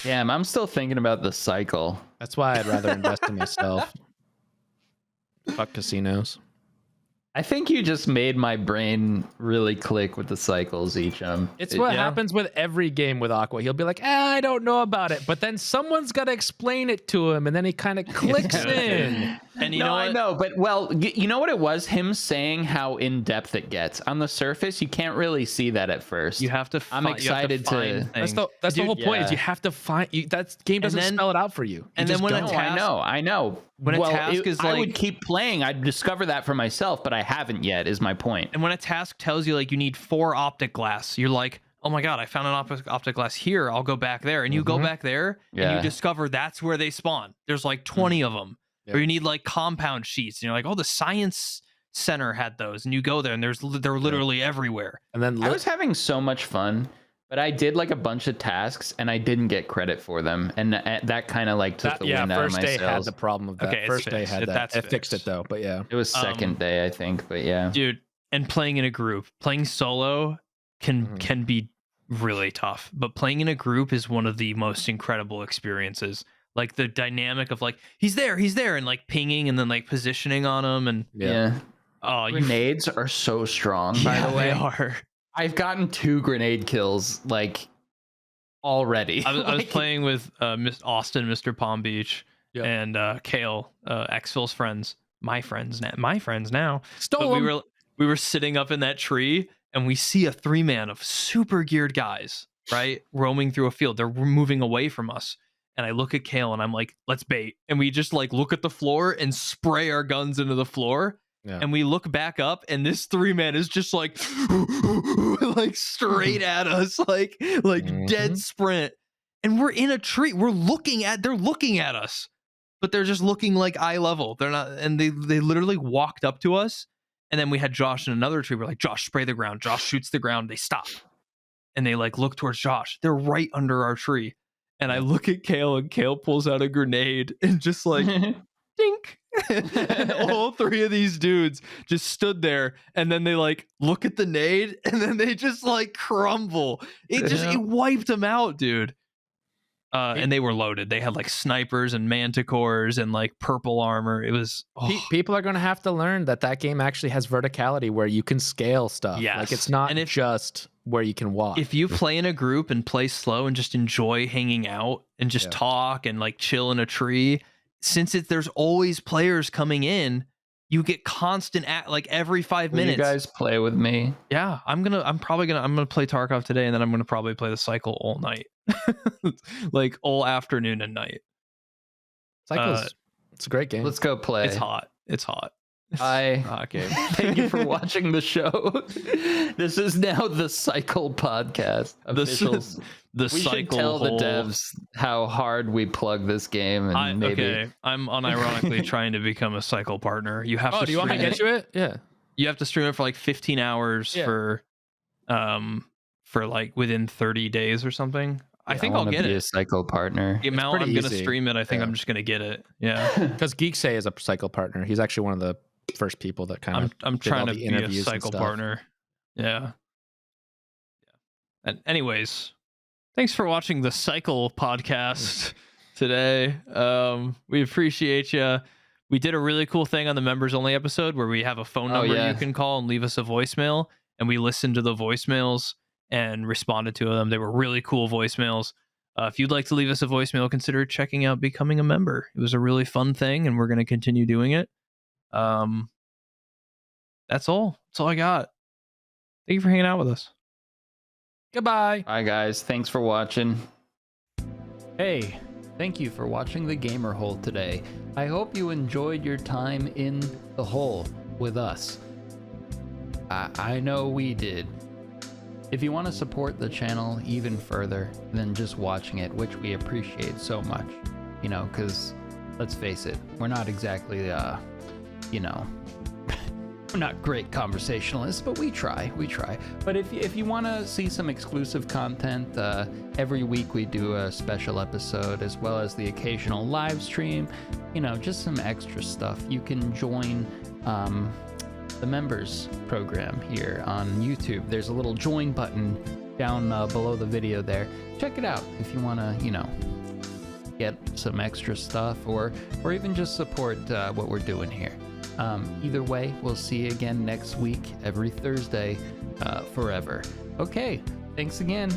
Damn, I'm still thinking about the cycle. That's why I'd rather invest in myself. Fuck casinos. I think you just made my brain really click with the cycles each. It's what Yeah. happens with every game with Aqua. He'll be like, I don't know about it. But then someone's got to explain it to him. And then he kind of clicks in. And you No, know I what? know, but you know what it was? Him saying how in depth it gets. On the surface, you can't really see that at first. You have to. I'm excited to. That's the whole point. Is you have to find that game doesn't spell it out for you. And then when I know. When a task is I like, would keep playing. I'd discover that for myself, but I haven't yet. Is my point. and when a task tells you like you need 4 optic glass, you're like, oh my god, I found an optic glass here. I'll go back there, and you go back there, and you discover that's where they spawn. There's like 20 of them. Or you need like compound sheets, and you're like, oh, the science center had those, and you go there, and they're literally everywhere. And then I was having so much fun, but I did like a bunch of tasks, and I didn't get credit for them, and that kind of like took the wind out of my first day had sails. the problem of that. Okay, First day fixed. had that. That's It fixed fixed. it though, but yeah. It was second day, I think, but yeah. Dude, and playing in a group, playing solo can be really tough, but playing in a group is one of the most incredible experiences. Like the dynamic of like he's there, and like pinging and then like positioning on him, and Yeah. oh, Grenades are so strong, by the way. they are. I've gotten 2 grenade kills like already. I was playing with Miss Austin, Mr. Palm Beach, Yep. and Kale, Exfil's friends, my friends now. Stole But them. we were sitting up in that tree, and we see a 3-man of super geared guys, right, roaming through a field. They're moving away from us. And I look at Kale and I'm like, let's bait. And we just like look at the floor and spray our guns into the floor. Yeah. And we look back up, and this 3-man is just like, like straight at us, like dead sprint. And we're in a tree. They're looking at us, but they're just looking like eye level. They're not. And they literally walked up to us. And then we had Josh in another tree. We're like, Josh, spray the ground. Josh shoots the ground. They stop. And they like look towards Josh. They're right under our tree. And I look at Kale, and Kale pulls out a grenade and just like dink. And all 3 of these dudes just stood there, and then they like look at the nade, and then they just like crumble. It wiped them out, dude. And they were loaded. They had like snipers and manticores and like purple armor. It was People are going to have to learn that game actually has verticality where you can scale stuff. Yes. Like it's not just where you can walk. If you play in a group and play slow and just enjoy hanging out and just talk and like chill in a tree, since there's always players coming in, you get constant like every 5 minutes. You guys play with me? Yeah, I'm gonna play Tarkov today, and then I'm gonna probably play the cycle all night, like all afternoon and night. Cycle's it's a great game. Let's go play. It's hot. Okay. Thank you for watching the show. This is now the Cycle podcast. Officials. The we cycle. should tell the devs how hard we plug this game, and maybe. Okay, I'm unironically trying to become a cycle partner. You have to. Do you want me to get you it? Yeah. You have to stream it for like 15 hours for like within 30 days or something. I think I'll get be it. A cycle partner. The amount I'm going to stream it, I think I'm just going to get it. Yeah. Because Geeksay is a cycle partner. He's actually one of the first people that kind of. I'm trying to be a cycle partner. Yeah. And anyways, thanks for watching the Cycle podcast today. We appreciate you. We did a really cool thing on the members only episode where we have a phone number you can call and leave us a voicemail, and we listened to the voicemails and responded to them. They were really cool voicemails. If you'd like to leave us a voicemail, consider checking out becoming a member. It was a really fun thing, and we're going to continue doing it. That's all. That's all I got. Thank you for hanging out with us. Goodbye. Bye, guys. Thanks for watching. Hey, thank you for watching the Gamer Hole today. I hope you enjoyed your time in the hole with us. I know we did. If you want to support the channel even further than just watching it, which we appreciate so much, because let's face it, we're not exactly, we're not great conversationalists, but we try. But if you want to see some exclusive content, every week we do a special episode as well as the occasional live stream, just some extra stuff. You can join the members program here on YouTube. There's a little join button down below the video there. Check it out if you want to, get some extra stuff or even just support what we're doing here. Either way, we'll see you again next week, every Thursday, forever. Okay, thanks again.